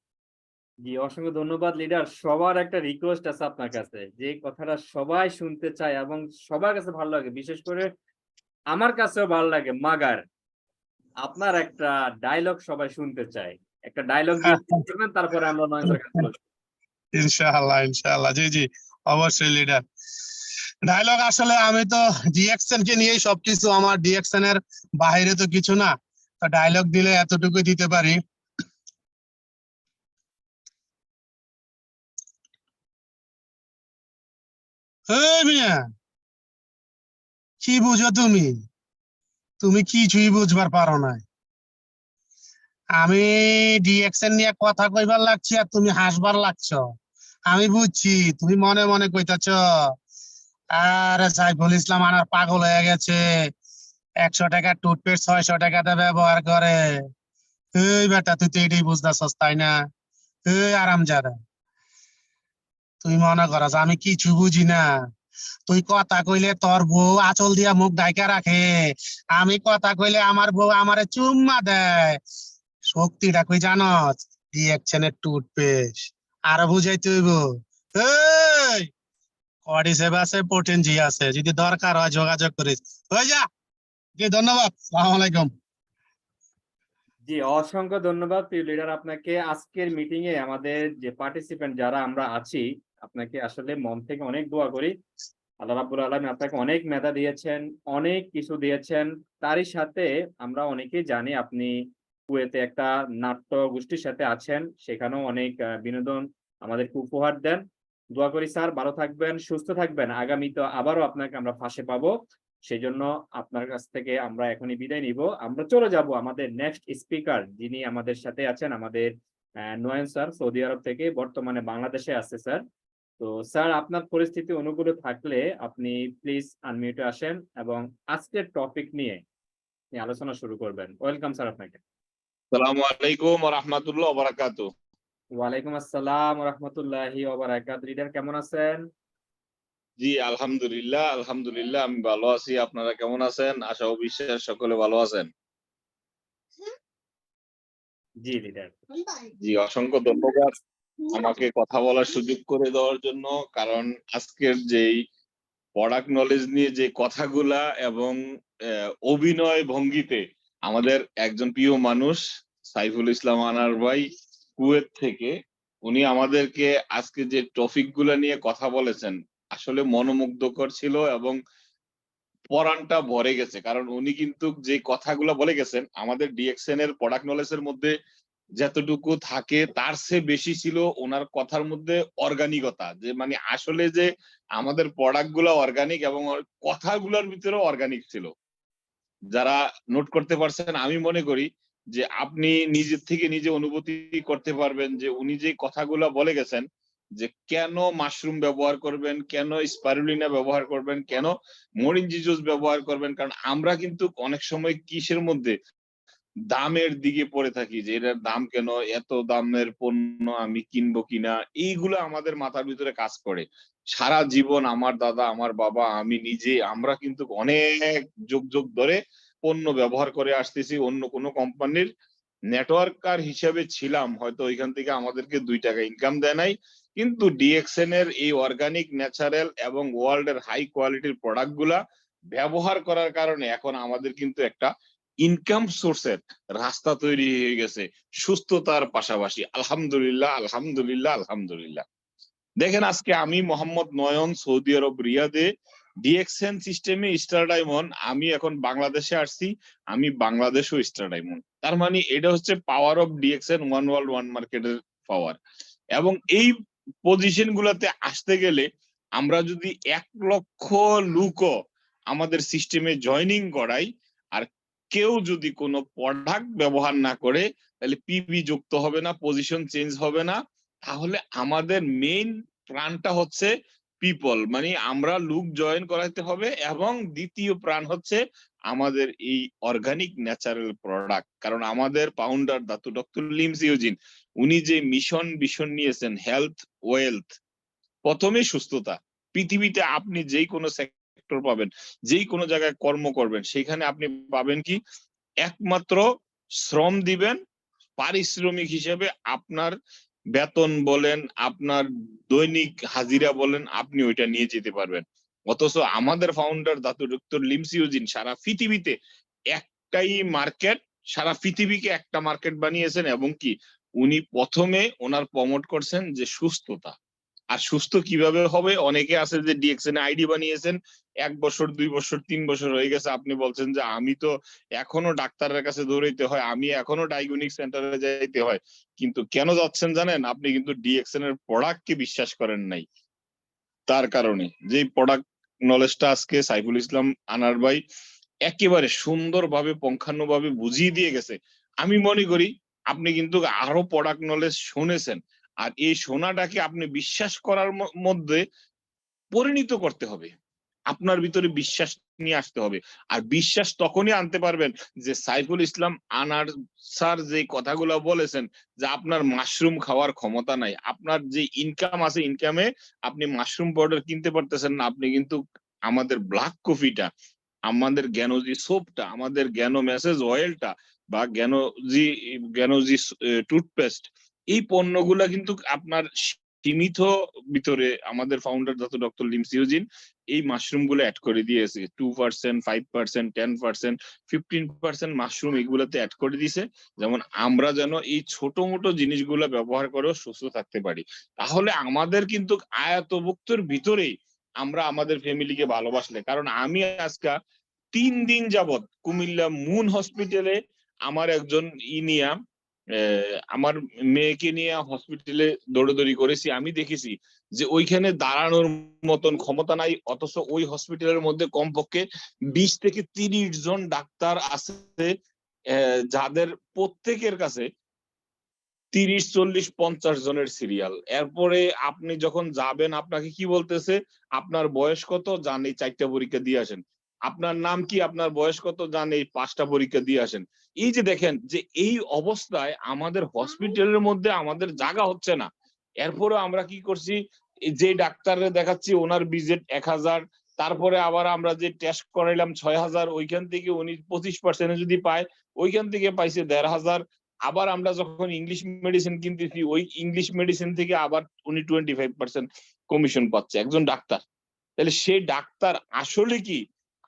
জি, অসংখ্য ধন্যবাদ লিডার। সবার একটা রিকোয়েস্ট আছে আপনার কাছে, যে কথাটা সবাই শুনতে চায় এবং সবার কাছে ভালো লাগে, বিশেষ করে আমার কাছেও ভালো লাগে। মাগার, আপনার একটা ডায়লগ সবাই শুনতে চায়, একটা ডায়লগ দিয়ে করবেন, তারপরে আমরা নয়নের কাছে বলবো। ইনশাআল্লাহ, ইনশাআল্লাহ, জি জি, অবশ্যই লিডার। ডায়লগ আসলে আমি তো ডিএক্সএন কে নিয়েই সবকিছু, আমার ডিএক্সএন এর বাইরে তো কিছু না, তো ডায়লগ দিলে এতটুকু দিতে পারি। এই মিয়া, কি বুঝো তুমি? তুমি কিছুই বুঝবার পারো না। আমি ডিএক্সএন নিয়ে কথা কইবার লাগছি আর তুমি হাসবার লাগছো। আমি বুঝছি তুমি মনে মনে কইতাছ, আরে সাইফুল ইসলাম আনার পাগল হয়ে গেছে, 100 টাকা টুথপেস্ট 600 টাকাতে ব্যবহার করে। এই বেটা, তুই তো এটাই বুঝতেছস তাই না? এই আরামজাদা, তুই মনে করস আমি কিছু বুঝি না? তুই কথা কইলে তোর বউ আঁচল দিয়া মুখ ঢাইকা রাখে, আমি কথা কইলে আমার বউ আমারে চুম্মা দেয়। শক্তিটা কই জানস? ডিএকশনের টুথপেস্ট। আরো বুঝাইতে হইব। এই কডিসেভ আছে, প্রোটিন জি আছে, যদি দরকার হয় যোগাযোগ করিস। হয়ে যা। জি, ধন্যবাদ, সালাম আলাইকুম। জি, অসংখ্য ধন্যবাদ প্রিয় লিডার আপনাকে। আজকের মিটিং এ আমাদের যে পার্টিসিপেন্ট যারা আমরা আছি, আপনাকে আসলে মন থেকে অনেক দোয়া করি। আল্লাহ রাব্বুল আলামিন আপনাকে অনেক মেধা দিয়েছেন, অনেক কিছু দিয়েছেন। তারই সাথে আমরা অনেকেই জানি আপনি কুয়েতে একটা নাট্য গোষ্ঠীর সাথে আছেন। সেখানেও অনেক বিনোদন আমাদেরকে উপহার দেন। দোয়া করি স্যার ভালো থাকবেন, সুস্থ থাকবেন। আগামীতে আবারও আপনাকে আমরা পাশে পাবো। সেজন্য আপনার কাছ থেকে আমরা এখনই বিদায় নিব। আমরা চলে যাব আমাদের নেক্সট স্পিকার যিনি আমাদের সাথে আছেন, আমাদের নয়ন স্যার সৌদি আরব থেকে বর্তমানে বাংলাদেশে আছে স্যার। তো স্যার আপনার পরিস্থিতি অনুকূলে থাকলে আপনি প্লিজ আনমিউটে আসেন এবং আজকের টপিক নিয়ে আপনি আলোচনা শুরু করবেন। ওয়েলকাম স্যার আপনাকে। আসসালামু আলাইকুম ওয়া রাহমাতুল্লাহি ওয়া বারাকাতুহু। ওয়ালাইকুম আসসালাম ওয়া রাহমাতুল্লাহি ওয়া বারাকাতুহু। লিডার কেমন আছেন? জি আলহামদুলিল্লাহ, আলহামদুলিল্লাহ আমি ভালো আছি। আপনারা কেমন আছেন? আশা ও বিশ্বাস সকলে ভালো আছেন। জি লিডার। জি অসংখ্য ধন্যবাদ আমাকে কথা বলার সুযোগ করে দেওয়ার জন্য। কারণ আজকের যেই প্রোডাক্ট নলেজ নিয়ে যে কথাগুলা এবং অভিনয় ভঙ্গিতে আমাদের একজন প্রিয় মানুষ সাইফুল ইসলাম আনার ভাই কুয়েত থেকে, উনি আমাদেরকে আজকে যে টপিক গুলা নিয়ে কথা বলেছেন আসলে মনোমুগ্ধকর ছিল এবং পরানটা ভরে গেছে। কারণ উনি কিন্তু যে কথাগুলো বলে গেছেন আমাদের ডিএক্সএন এর প্রোডাক্ট নলেজের মধ্যে যতটুকু থাকে তার চেয়ে বেশি ছিল ওনার কথার মধ্যে অর্গানিকতা, যে মানে আসলে যে আমাদের প্রোডাক্ট গুলা অর্গানিক এবং কথাগুলোর ভিতরেও অর্গানিক ছিল। যারা নোট করতে পারছেন আমি মনে করি যে আপনি নিজের থেকে নিজে অনুভূতি করতে পারবেন যে উনি যে কথাগুলো বলে গেছেন যে কেন মাশরুম ব্যবহার করবেন, কেন স্পারুলিনা ব্যবহার করবেন, কেন মরিঞ্জি জুস ব্যবহার করবেন। কারণ আমরা কিন্তু অনেক সময় কিসের মধ্যে দামের দিকে পড়ে থাকি যে এটার দাম কেন, এত দামের পণ্য আমি কিনবো কিনা, এইগুলো আমাদের মাথার ভিতরে কাজ করে। সারা জীবন আমার দাদা, আমার বাবা, আমি নিজে আমরা কিন্তু অনেক যুগ যুগ ধরে পণ্য ব্যবহার করে আসতেছি। অন্য কোনো কোম্পানির নেটওয়ার্কার হিসেবে ছিলাম, হয়তো ওইখান থেকে আমাদেরকে 2 টাকা ইনকাম দেয় নাই, কিন্তু ডিএক্সএন এর এই অর্গানিক, ন্যাচারাল এবং ওয়ার্ল্ড এর হাই কোয়ালিটির প্রোডাক্ট গুলা ব্যবহার করার কারণে এখন আমাদের কিন্তু একটা ইনকাম সোর্সের রাস্তা তৈরি হয়ে গেছে সুস্থতার পাশাপাশি। আলহামদুলিল্লাহ, আলহামদুলিল্লাহ, আলহামদুলিল্লাহ। দেখেন আজকে আমি মোহাম্মদ নয়ন সৌদি আরব রিয়াদে ডিএক্সএন সিস্টেমে স্টার ডায়মন্ড, আমি এখন বাংলাদেশে আসছি, আমি বাংলাদেশও স্টার ডায়মন্ড। তার মানে এটা হচ্ছে power of DXN, one world one মার্কেটের পাওয়ার। এবং এই পজিশন গুলাতে আসতে গেলে আমরা যদি 1 লক্ষ লুকও আমাদের সিস্টেমে জয়নিং করাই আর কেউ যদি কোনো প্রোডাক্ট ব্যবহার না করে তাহলে পিবি যুক্ত হবে না, পজিশন চেঞ্জ হবে না। তাহলে আমাদের মেইন প্রাণটা হচ্ছে পিপল, মানে আমরা লুক জয়েন করাইতে হবে। এবং দ্বিতীয় প্রাণ হচ্ছে আমাদের এই অর্গানিক ন্যাচারাল প্রোডাক্ট। কারণ আমাদের ফাউন্ডার দাতু ডক্টর লিমস ইউজিন উনি যে ভিশন নিয়েছেন হেলথ ওয়েলথ, প্রথমে সুস্থতা। পৃথিবীতে আপনি যেই কোনো সেক্টর পাবেন, যেই কোনো জায়গায় কর্ম করবেন, সেখানে আপনি পাবেন কি একমাত্র শ্রম দিবেন, পারিশ্রমিক হিসেবে আপনার বেতন বলেন, আপনার দৈনিক হাজিরা বলেন, আপনি ওইটা নিয়ে যেতে পারবেন। অথচ আমাদের ফাউন্ডার দাতু ডক্টর লিমস ইউজিন সারা পৃথিবীতে একটাই মার্কেট, সারা পৃথিবীকে একটা মার্কেট বানিয়েছেন। এবং কি উনি প্রথমে ওনার প্রমোট করছেন যে সুস্থতা। আর সুস্থ কিভাবে হবে, অনেকে আছে যে ডিএক্সএন আইডি বানিয়েছেন 1 বছর 2 বছর 3 বছর হয়ে গেছে, আপনি বলছেন যে আমি তো এখনো ডাক্তারের কাছে দৌড়াইতে হয়, আমি এখনো ডায়াগনস্টিক সেন্টারে যাইতে হয়। কিন্তু কেন যাচ্ছেন জানেন? আপনি কিন্তু ডিএক্সএন এর প্রোডাক্টকে বিশ্বাস করেন নাই। তার কারণে যে প্রোডাক্ট নলেজটা আজকে সাইফুল ইসলাম আনার ভাই একেবারে সুন্দরভাবে পুঙ্খানুভাবে বুঝিয়ে দিয়ে গেছে, আমি মনে করি আপনি কিন্তু আরো প্রোডাক্ট নলেজ শুনেছেন, আর এই শোনাটাকে আপনি বিশ্বাস করার মধ্যে পরিণত করতে হবে। আপনার ভিতরে বিশ্বাস নিয়ে আসতে হবে, আর বিশ্বাস তখনই আনতে পারবেন যে সাইফুল ইসলাম আনার স্যার যে কথাগুলো বলেছেন যে আপনার মাশরুম খাওয়ার ক্ষমতা নাই, আপনার যে ইনকাম আছে ইনকামে আপনি মাশরুম পাউডার কিনতে পারতেছেন না, আপনি কিন্তু আমাদের ব্ল্যাক কফিটা, আমাদের জ্ঞানজি সোপটা, আমাদের জ্ঞান মেসেজ অয়েলটা বা জ্ঞানজি টুথপেস্ট, এই পণ্যগুলা কিন্তু আপনার সীমিত ভিতরে আমাদের ফাউন্ডার ডক্টর লিমসিউজিন এই মাশরুম গুলো অ্যাড করে দিয়েছে। 2%, 5%, 10%, 15% মাশরুম এগুলোতে অ্যাড করে দিয়েছে, যেমন আমরা যেন এই ছোট মোটো জিনিসগুলো ব্যবহার করেও সুস্থ থাকতে পারি। তাহলে আমাদের কিন্তু আয়তভুক্তর ভিতরেই আমরা আমাদের ফ্যামিলিকে ভালোবাসলে, কারণ আমি আজকে 3 দিন যাবত কুমিল্লা মুন হসপিটালে আমার একজন নিয়া আমার মেয়েকে নিয়ে হসপিটালে দৌড়াদৌড়ি করেছি, আমি দেখেছি যে ওইখানে দাঁড়ানোর মতন ক্ষমতা নাই, অথচ ওই হসপিটালের মধ্যে কমপক্ষে 20 থেকে 30 জন ডাক্তার আছে, যাদের প্রত্যেকের কাছে 30, 40, 50 জনের সিরিয়াল। এরপরে আপনি যখন যাবেন আপনাকে কি বলতেছে, আপনার বয়স কত, যান এই 4টা পরীক্ষা দিয়ে আসেন, আপনার নাম কি, আপনার বয়স কত, যান এই 5টা পরীক্ষা দিয়ে আসেন। এই যে দেখেন যে এই অবস্থায় আমাদের হসপিটালের মধ্যে আমাদের জায়গা হচ্ছে না, এরপরে আমরা কি করছি, যে ডাক্তারে দেখাচ্ছি ওনার ভিজিট 1000, তারপরে আবার আমরা যে টেস্ট করাইলাম 6000, ওইখান থেকে উনি 25% যদি পায়, ওইখান থেকে পাইছে 1500। আবার আমরা যখন ইংলিশ মেডিসিন কিনতেছি, ওই ইংলিশ মেডিসিন থেকে আবার উনি 25% কমিশন পাচ্ছে একজন ডাক্তার। তাহলে সেই ডাক্তার আসলে কি,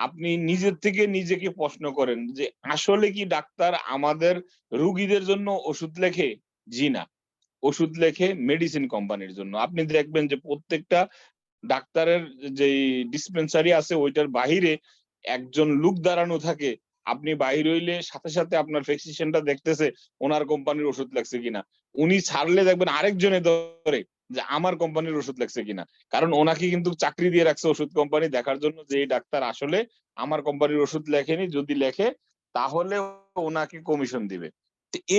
আপনি নিজের থেকে নিজেকে প্রশ্ন করেন যে আসলে কি ডাক্তার আমাদের রুগীদের জন্য ওষুধ লেখে? জি না, ওষুধ লেখে মেডিসিন কোম্পানির জন্য। আপনি দেখবেন যে প্রত্যেকটা ডাক্তারের যে ডিসপেন্সারি আছে ওইটার বাহিরে একজন লোক দাঁড়ানো থাকে, আপনি বাহির হইলে সাথে সাথে আপনার প্রেসক্রিপশনটা দেখতেছে ওনার কোম্পানির ওষুধ লাগছে কিনা, উনি ছাড়লে দেখবেন আরেকজনে ধরে যে আমার কোম্পানির ওষুধ লাগছে কিনা, কারণ ওনাকে কিন্তু চাকরি দিয়ে রাখছে ওষুধ কোম্পানি দেখার জন্য যে এই ডাক্তার আসলে আমার কোম্পানির ওষুধ লেখেনি, যদি লেখে তাহলে ওনাকে কমিশন দিবে।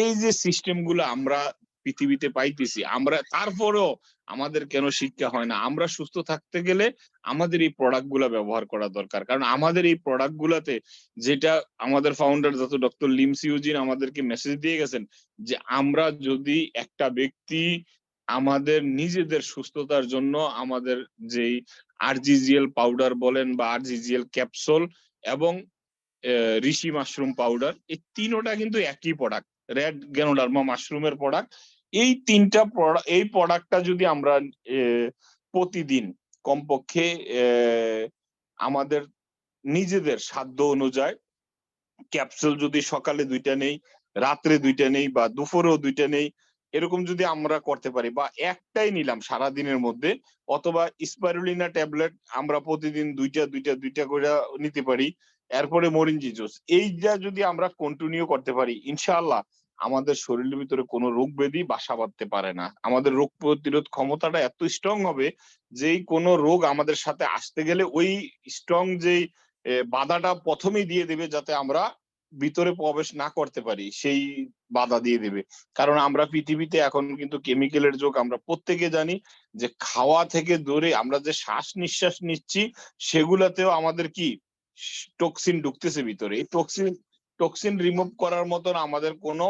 এই যে সিস্টেম গুলো আমরা পৃথিবীতে পাইতেছি, আমরা তারপরেও আমাদের কেন শিক্ষা হয় না? আমরা সুস্থ থাকতে গেলে আমাদের এই প্রোডাক্ট গুলা ব্যবহার করা দরকার, কারণ আমাদের এই প্রোডাক্ট গুলাতে যেটা আমাদের ফাউন্ডার যত ডক্টর লিমসিউজিন আমাদেরকে মেসেজ দিয়ে গেছেন যে আমরা যদি একটা ব্যক্তি আমাদের নিজেদের সুস্থতার জন্য আমাদের যেই আরজিজিএল পাউডার বলেন বা আরজিজিএল ক্যাপসুল এবং ঋষি মাশরুম পাউডার, এই তিনোটা কিন্তু একই প্রোডাক্ট, রেড গ্যানোডার্মা মাশরুমের প্রোডাক্ট। এই তিনটা এই প্রোডাক্টটা যদি আমরা প্রতিদিন কমপক্ষে আমাদের নিজেদের সাধ্য অনুযায়ী ক্যাপসুল যদি সকালে 2টা নেই, রাত্রে 2টা নেই বা দুপুরেও 2টা নেই, এরকম যদি আমরা করতে পারি, বা একটাই নিলাম সারা দিনের মধ্যে, অথবা স্পাইরুলিনা ট্যাবলেট আমরা প্রতিদিন 2টা করে নিতে পারি, এরপরে মরিঞ্জি জুস, এইটা যদি আমরা কন্টিনিউ করতে পারি, ইনশাআল্লাহ আমাদের শরীরের ভিতরে কোনো রোগ ব্যাধি বাসা বাঁধতে পারে না। আমাদের রোগ প্রতিরোধ ক্ষমতাটা এত স্ট্রং হবে যে কোনো রোগ আমাদের সাথে আসতে গেলে ওই স্ট্রং যেই বাধাটা প্রথমেই দিয়ে দেবে, যাতে আমরা ভিতরে প্রবেশ না করতে পারি, সেই বাধা দিয়ে দেবে। কারণ আমরা পৃথিবীতে এখন কিন্তু কেমিক্যালের যুগ, আমরা প্রত্যেকে জানি যে খাওয়া থেকে ধরে আমরা যে শ্বাস নিঃশ্বাস নিচ্ছি সেগুলাতেও আমাদের কি টক্সিন ঢুকতেছে ভিতরে। এই টক্সিন রিমুভ করার মতন আমাদের কোনো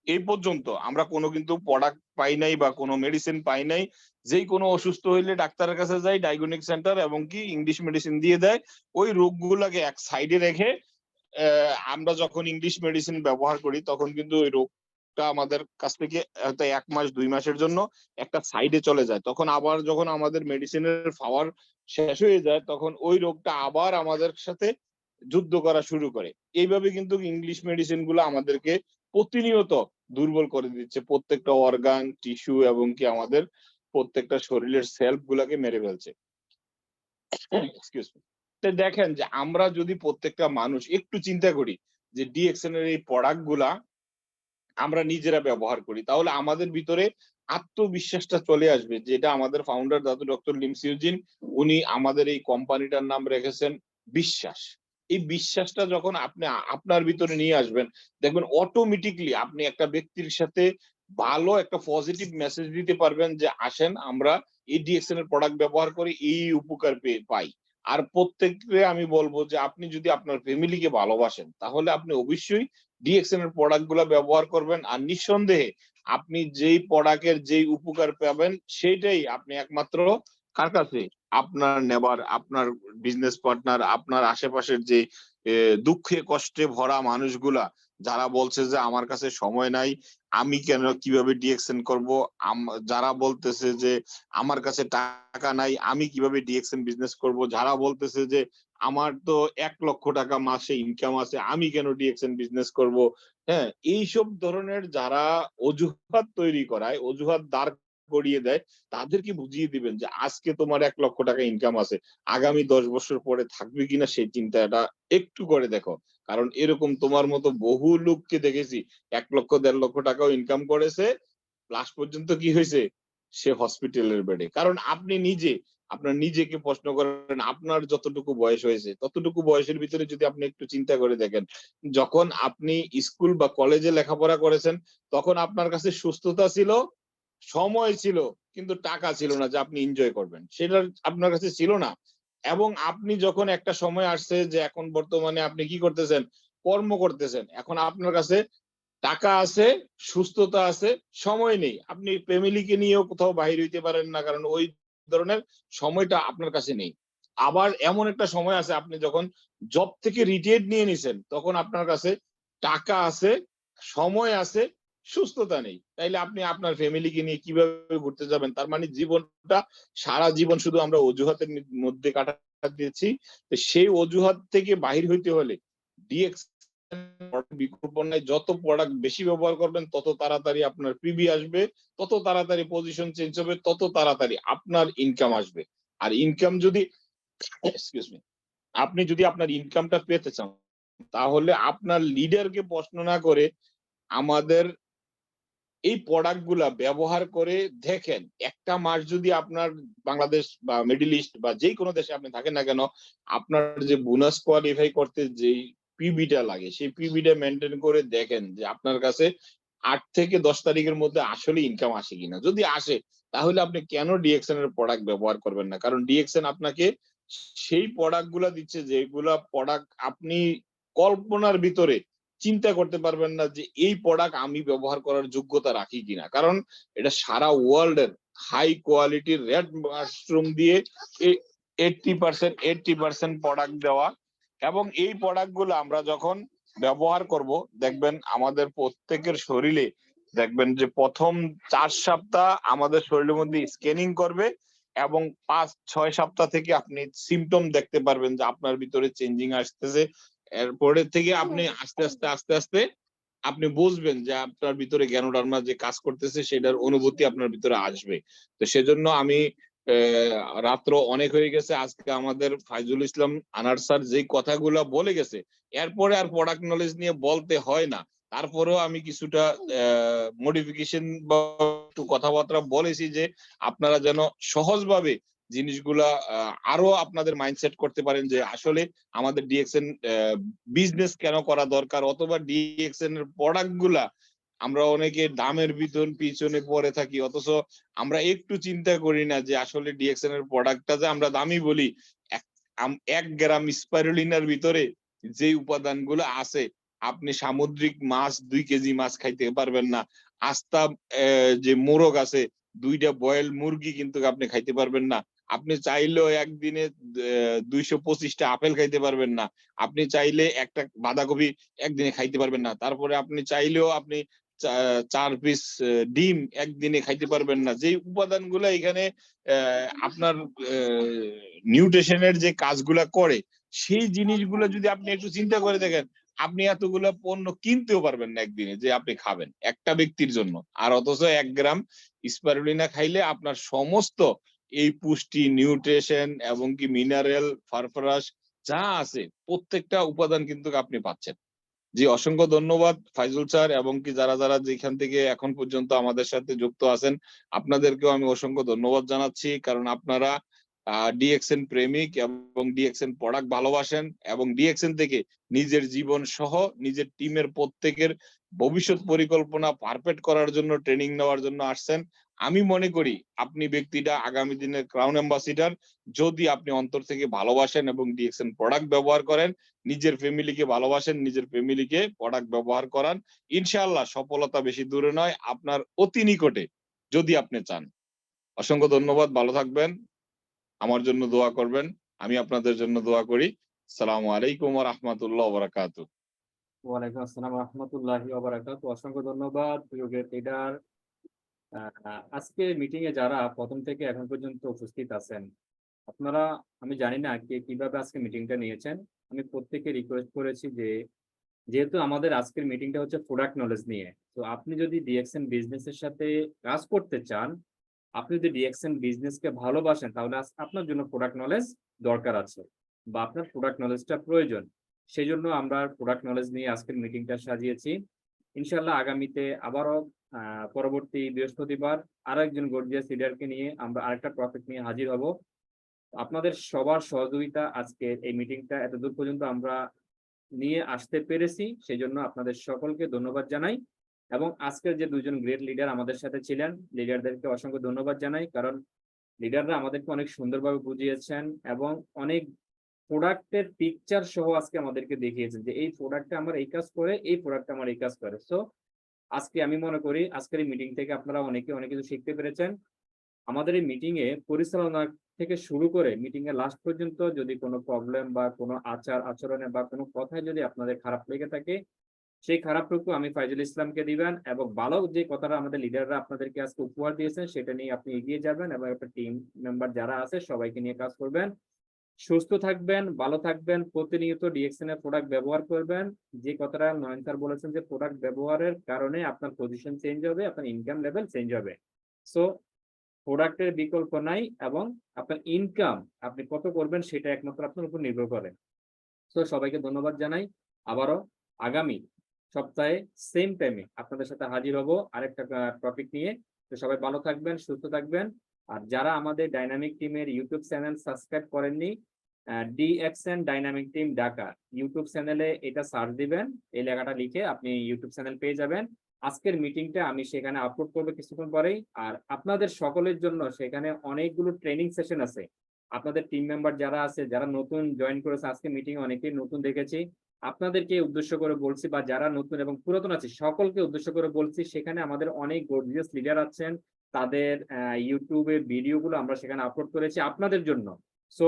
এই পর্যন্ত আমরা কোনো কিন্তু প্রোডাক্ট পাই নাই বা কোনো মেডিসিন পাই নাই। যেই কোনো অসুস্থ হইলে ডাক্তারের কাছে যাই, ডায়াগনস্টিক সেন্টার এবং কি ইংলিশ মেডিসিন দিয়ে দেয়, ওই রোগগুলোকে এক সাইডে রেখে আমরা যখন ইংলিশ মেডিসিন ব্যবহার করি তখন কিন্তু ওই রোগটা আমাদের কাছ থেকে হয়তো 1 মাস 2 মাসের জন্য একটা সাইডে চলে যায়, তখন আবার যখন আমাদের মেডিসিনের পাওয়ার শেষ হয়ে যায় তখন ওই রোগটা আবার আমাদের সাথে যুদ্ধ করা শুরু করে। এইভাবে কিন্তু ইংলিশ মেডিসিন গুলো আমাদেরকে প্রতিনিয়ত দুর্বল করে দিচ্ছে, প্রত্যেকটা অর্গান টিস্যু এবং কি আমাদের প্রত্যেকটা শরীরের সেলফ গুলাকে মেরে ফেলছে। Excuse me. তো দেখেন যে আমরা যদি প্রত্যেকটা মানুষ একটু চিন্তা করি যে ডিএক্সএন এর এই প্রোডাক্ট গুলা আমরা নিজেরা ব্যবহার করি, তাহলে আমাদের ভিতরে আত্মবিশ্বাসটা চলে আসবে, যেটা আমাদের ফাউন্ডার দাদু ডক্টর লিমসিউজিন উনি আমাদের এই কোম্পানিটার নাম রেখেছেন বিশ্বাস। এই বিশ্বাসটা যখন আপনি আপনার ভিতরে নিয়ে আসবেন, দেখবেন অটোমেটিকলি আপনি একটা ব্যক্তির সাথে ভালো একটা পজিটিভ মেসেজ দিতে পারবেন যে আসেন আমরা এই ডিএক্সএন এর প্রোডাক্ট ব্যবহার করি, এই উপকার পাই। আর প্রত্যেককে আমি বলবো যে আপনি যদি আপনার ফ্যামিলিকে ভালোবাসেন তাহলে আপনি অবশ্যই ডিএক্সএন এর প্রোডাক্ট গুলা ব্যবহার করবেন। আর নিঃসন্দেহে আপনি যেই প্রোডাক্টের যেই উপকার পাবেন সেইটাই আপনি একমাত্র কার কাছে আপনার নেবার, আপনার বিজনেস পার্টনার, আপনার আশেপাশের যে দুঃখে কষ্টে ভরা মানুষগুলা যারা বলছে যে আমার কাছে সময় নাই, আমি কেন কিভাবে ডিএক্সএন করব, যারা বলতেছে যে আমার কাছে টাকা নাই, আমি কিভাবে ডিএক্সএন বিজনেস করব, যারা বলতেছে যে আমার তো 1 লক্ষ টাকা মাসে ইনকাম আছে, আমি কেন ডিএক্সএন বিজনেস করব। হ্যাঁ, এইসব ধরনের যারা অজুহাত তৈরি করায়, অজুহাত দাঁড় করিয়ে দেয়, তাদেরকে বুঝিয়ে দিবেন যে আজকে তোমার 1 লক্ষ টাকা ইনকাম আছে, আগামী 10 বছর পরে থাকবে কিনা সেই চিন্তাটা একটু করে দেখো। কারণ এরকম তোমার মতো বহু লোককে দেখেছি 1 লক্ষ 1.5 লক্ষ টাকাও ইনকাম করেছে, লাস্ট পর্যন্ত কি হয়েছে, সে হসপিটালের বেডে। কারণ আপনি নিজে আপনার নিজেকে প্রশ্ন করেন, আপনার যতটুকু বয়স হয়েছে ততটুকু বয়সের ভিতরে যদি আপনি একটু চিন্তা করে দেখেন, যখন আপনি স্কুল বা কলেজে লেখাপড়া করেছেন তখন আপনার কাছে সুস্থতা ছিল, সময় ছিল, কিন্তু টাকা ছিল না যে আপনি এনজয় করবেন, সেটা আপনার কাছে ছিল না। এবং আপনি যখন একটা সময় আসছে যে এখন বর্তমানে আপনি কি করতেছেন, কর্ম করতেছেন, এখন আপনার কাছে টাকা আছে, সুস্থতা আছে, সময় নেই, আপনি ফ্যামিলিকে নিয়েও কোথাও বাইরে হইতে পারেন না, কারণ ওই ধরনের সময়টা আপনার কাছে নেই। আবার এমন একটা সময় আছে আপনি যখন জব থেকে রিটায়ার্ড নিয়ে নিছেন, তখন আপনার কাছে টাকা আছে, সময় আছে, সুস্থতা নেই, তাইলে আপনি আপনার ফ্যামিলিকে নিয়ে কিভাবে ঘুরতে যাবেন? তার মানে জীবনটা সারা জীবন শুধু আমরা অজুহাতের মধ্যে কাটাতেছি। তো সেই অজুহাত থেকে বাহির হইতে হলে ডিএক্স বিকল্প নাই, যত প্রোডাক্ট বেশি ব্যবহার করবেন তত তাড়াতাড়ি আপনার পিবি আসবে, তত তাড়াতাড়ি পজিশন চেঞ্জ হবে, তত তাড়াতাড়ি আপনার ইনকাম আসবে। আর ইনকাম যদি এক্সকিউজ মি, আপনি যদি আপনার ইনকামটা পেতে চান তাহলে আপনার লিডারকে প্রশ্ন না করে আমাদের এই প্রোডাক্ট গুলা ব্যবহার করে দেখেন, একটা মাস যদি আপনার বাংলাদেশ বা মিডল ইস্ট বা যে কোনো দেশে আপনি থাকেন না কেন, আপনার যে বোনাস কোয়ালিফাই করতে যেই পিবিটা লাগে সেই পিবিটা মেনটেন করে দেখেন যে আপনার কাছে 8 থেকে 10 তারিখের মধ্যে আসলে ইনকাম আসে কিনা। যদি আসে তাহলে আপনি কেন ডিএক্সএন এর প্রোডাক্ট ব্যবহার করবেন না? কারণ ডিএক্সএন আপনাকে সেই প্রোডাক্ট গুলা দিচ্ছে যেগুলা প্রোডাক্ট আপনি কল্পনার ভিতরে চিন্তা করতে পারবেন না যে এই প্রোডাক্ট আমি ব্যবহার করার যোগ্যতা রাখি কিনা। কারণ এটা সারা ওয়ার্ল্ড এর হাই কোয়ালিটির রেড মাশরুম দিয়ে 80% প্রোডাক্ট দেওয়া, এবং এই প্রোডাক্ট গুলো আমরা যখন ব্যবহার করব দেখবেন আমাদের প্রত্যেকের শরীরে, দেখবেন যে প্রথম 4 সপ্তাহ আমাদের শরীরের মধ্যে স্ক্যানিং করবে, এবং 5-6 সপ্তাহ থেকে আপনি সিমটম দেখতে পারবেন যে আপনার ভিতরে চেঞ্জিং আসতেছে। এরপরে থেকে আপনি আস্তে আস্তে আস্তে আস্তে আপনি বুঝবেন যে আপনার ভিতরে জ্ঞানোডার্মা যে কাজ করতেছে সেটার অনুভূতি আপনার ভিতরে আসবে। তো সেজন্য আমি রাত্র অনেক হয়ে গেছে, আজকে আমাদের ফাইজুল ইসলাম আনার স্যার যেই কথাগুলো বলে গেছে এরপরে আর প্রোডাক্ট নলেজ নিয়ে বলতে হয় না। তারপরেও আমি কিছুটা মডিফিকেশন বা একটু কথাবার্তা বলেছি যে আপনারা যেন সহজভাবে জিনিসগুলা আরো আপনাদের মাইন্ডসেট করতে পারেন যে আসলে আমাদের ডিএক্সএন বিজনেস কেন করা দরকার, অথবা ডিএক্সএন এর প্রোডাক্ট গুলা আমরা অনেকে দামের পিছনে পড়ে থাকি, অথচ আমরা একটু চিন্তা করি না যে আসলে ডিএক্সএন এর প্রোডাক্টটা যে আমরা দামি বলি, 1 গ্রাম স্পাইরুলিনার ভিতরে যে উপাদানগুলো আছে আপনি সামুদ্রিক মাছ 2 কেজি মাছ খাইতে পারবেন না, আস্তা যে মোরগ আছে 2টা বয়েল মুরগি কিন্তু আপনি খাইতে পারবেন না, আপনি চাইলেও একদিনে 225টা আপেল খাইতে পারবেন না, আপনি চাইলে একটা বাঁধাকপি একদিনে খাইতে পারবেন না, তারপরে আপনি চাইলেও আপনি 4 পিস ডিম একদিনে খাইতে পারবেন না। যে উপাদানগুলো এখানে আপনার নিউট্রিশনের যে কাজগুলা করে সেই জিনিসগুলো যদি আপনি একটু চিন্তা করে দেখেন, আপনি এতগুলো পণ্য কিনতেও পারবেন না একদিনে যে আপনি খাবেন একটা ব্যক্তির জন্য। আর অথচ 1 গ্রাম স্পারুলিনা খাইলে আপনার সমস্ত এই পুষ্টি, নিউট্রিশন এবং কি মিনারেল, ফসফরাস যা আছে প্রত্যেকটা উপাদান কিন্তু আপনি পাচ্ছেন। জি, অসংখ্য ধন্যবাদ ফাইজুল স্যার, এবং কি যারা যারা যেখান থেকে এখন পর্যন্ত আমাদের সাথে যুক্ত আছেন আপনাদেরকেও আমি অসংখ্য ধন্যবাদ জানাচ্ছি, কারণ আপনারা ডিএক্সএন প্রেমিক এবং ডিএক্সএন প্রোডাক্ট ভালোবাসেন, এবং ডিএক্সএন থেকে নিজের জীবন সহ নিজের টিমের প্রত্যেকের ভবিষ্যৎ পরিকল্পনা পারফেক্ট করার জন্য ট্রেনিং নেওয়ার জন্য আসছেন। আমি মনে করি আপনি ব্যক্তিটা আগামী দিনের ক্রাউন অ্যাম্বাসিডার, যদি আপনি অন্তর থেকে ভালোবাসেন এবং ডিএক্সএন প্রোডাক্ট ব্যবহার করেন, নিজের ফ্যামিলিকে ভালোবাসেন, নিজের ফ্যামিলিকে প্রোডাক্ট ব্যবহার করান, ইনশাআল্লাহ সফলতা বেশি দূরে নয়, আপনার অতি নিকটে, যদি আপনি চান। অসংখ্য ধন্যবাদ, ভালো থাকবেন, আমার জন্য দোয়া করবেন, আমি আপনাদের জন্য দোয়া করি। আসসালামু আলাইকুম ওয়া রাহমাতুল্লাহি ওয়া বারাকাতুহু। ওয়ালাইকুম আসসালাম রহমতুল্লাহি ওয়া বারাকাতুহু। অসংখ্য ধন্যবাদ প্রিয় গেট লিডার। আজকে মিটিং এ যারা প্রথম থেকে এখন পর্যন্ত উপস্থিত আছেন, আপনারা, আমি জানি না কে কিভাবে আজকে মিটিংটা নিয়েছেন। আমি প্রত্যেককে রিকোয়েস্ট করেছি যে যেহেতু আমাদের আজকের মিটিংটা হচ্ছে প্রোডাক্ট নলেজ নিয়ে, তো আপনি যদি ডিএক্সএন বিজনেস এর সাথে কাজ করতে চান, আপনি যদি ডিএক্সএন বিজনেস কে ভালোবাসেন, তাহলে আপনার জন্য প্রোডাক্ট নলেজ দরকার আছে বা আপনার প্রোডাক্ট নলেজটা প্রয়োজন। সেই জন্য আমরা প্রোডাক্ট নলেজ নিয়ে আজকের মিটিংটা সাজিয়েছি। ইনশাআল্লাহ আগামীতে আবারও পরবর্তী বৃহস্পতিবার আরো একজন গর্জিয়াস লিডারকে নিয়ে আমরা আরেকটা টপিক নিয়ে হাজির হব। আপনাদের সবার সহযোগিতা আজকে এই মিটিংটা এতদূর পর্যন্ত আমরা নিয়ে আসতে পেরেছি, সেই জন্য আপনাদের সকলকে ধন্যবাদ জানাই। এবং আজকের যে দুজন গ্রেট লিডার আমাদের সাথে ছিলেন, লিডারদেরকে অসংখ্য ধন্যবাদ জানাই, কারণ লিডাররা আমাদেরকে অনেক সুন্দরভাবে বুঝিয়েছেন এবং অনেক প্রোডাক্টের পিকচার সহ আজকে আমাদেরকে দেখিয়েছেন যে এই প্রোডাক্টটা আমার এই কাজ করে, এই প্রোডাক্টটা আমার এই কাজ করে। সো আজকে আমি মনে করি আজকের এই মিটিং থেকে আপনারা অনেক কিছু শিখতে পেরেছেন। আমাদের এই মিটিং এ পরিচালনা থেকে শুরু করে মিটিং এর লাস্ট পর্যন্ত যদি কোনো প্রবলেম বা কোনো আচরণে বা কোনো কথায় যদি আপনাদের খারাপ লেগে থাকে, সেই খারাপটুকু আমি ফাইজুল ইসলামকে দিবেন, এবং ভালো যে কথাটা আমাদের লিডাররা আপনাদেরকে আজকে উপহার দিয়েছেন সেটা নিয়ে আপনি এগিয়ে যাবেন এবং একটা টিম মেম্বার যারা আছে সবাইকে নিয়ে কাজ করবেন। সুস্থ থাকবেন, ভালো থাকবেন, প্রতিনিয়ত ডিএক্সএন এর প্রোডাক্ট ব্যবহার করবেন। যে কথাটা নয়ন স্যার বলেছেন যে প্রোডাক্ট ব্যবহারের কারণে আপনার পজিশন চেঞ্জ হবে, আপনার ইনকাম লেভেল চেঞ্জ হবে। সো প্রোডাক্টের বিকল্প নাই, এবং আপনার ইনকাম আপনি কত করবেন সেটা একমাত্র আপনার উপর নির্ভর করে। তো সবাইকে ধন্যবাদ জানাই। আবারও আগামী সপ্তাহে সেম টাইমে আপনাদের সাথে হাজির হব আরেকটা টপিক নিয়ে। তো সবাই ভালো থাকবেন, সুস্থ থাকবেন। আর যারা আমাদের ডাইনামিক টিমের ইউটিউব চ্যানেল সাবস্ক্রাইব করেননি, DXN dynamic team Dhaka YouTube চ্যানেলে এটা সার্চ দিবেন, এই লেখাটা লিখে আপনি ইউটিউব চ্যানেল পেয়ে যাবেন। আজকের মিটিংটা আমি সেখানে আপলোড করবো কিছুক্ষণ পরেই। আর আপনাদের সকলের জন্য সেখানে অনেকগুলো ট্রেনিং সেশন আছে। আপনাদের টিম মেম্বার যারা আছে, যারা নতুন জয়েন করেছে আজকে মিটিং, অনেকেই নতুন দেখেছি, আপনাদেরকে উদ্দেশ্য করে বলছি, বা যারা নতুন এবং পুরাতন আছে সকলকে উদ্দেশ্য করে বলছি, সেখানে আমাদের অনেক গর্জিয়াস লিডার আছেন, তাদের ইউটিউবে ভিডিওগুলো আমরা সেখানে আপলোড করেছি আপনাদের জন্য। সো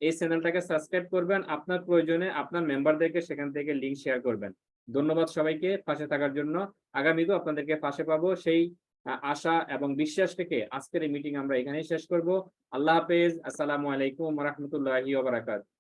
এই চ্যানেলটাকে সাবস্ক্রাইব করবেন, আপনার প্রয়োজনে আপনার মেম্বারদেরকে সেখান থেকে লিংক শেয়ার করবেন। ধন্যবাদ সবাইকে পাশে থাকার জন্য। আগামীতেও আপনাদেরকে পাশে পাবো সেই আশা এবং বিশ্বাস থেকে আজকের এই মিটিং আমরা এখানেই শেষ করব। আল্লাহ হাফেজ, আসসালামু আলাইকুম ওয়া রাহমাতুল্লাহি ওয়া বারাকাতুহু।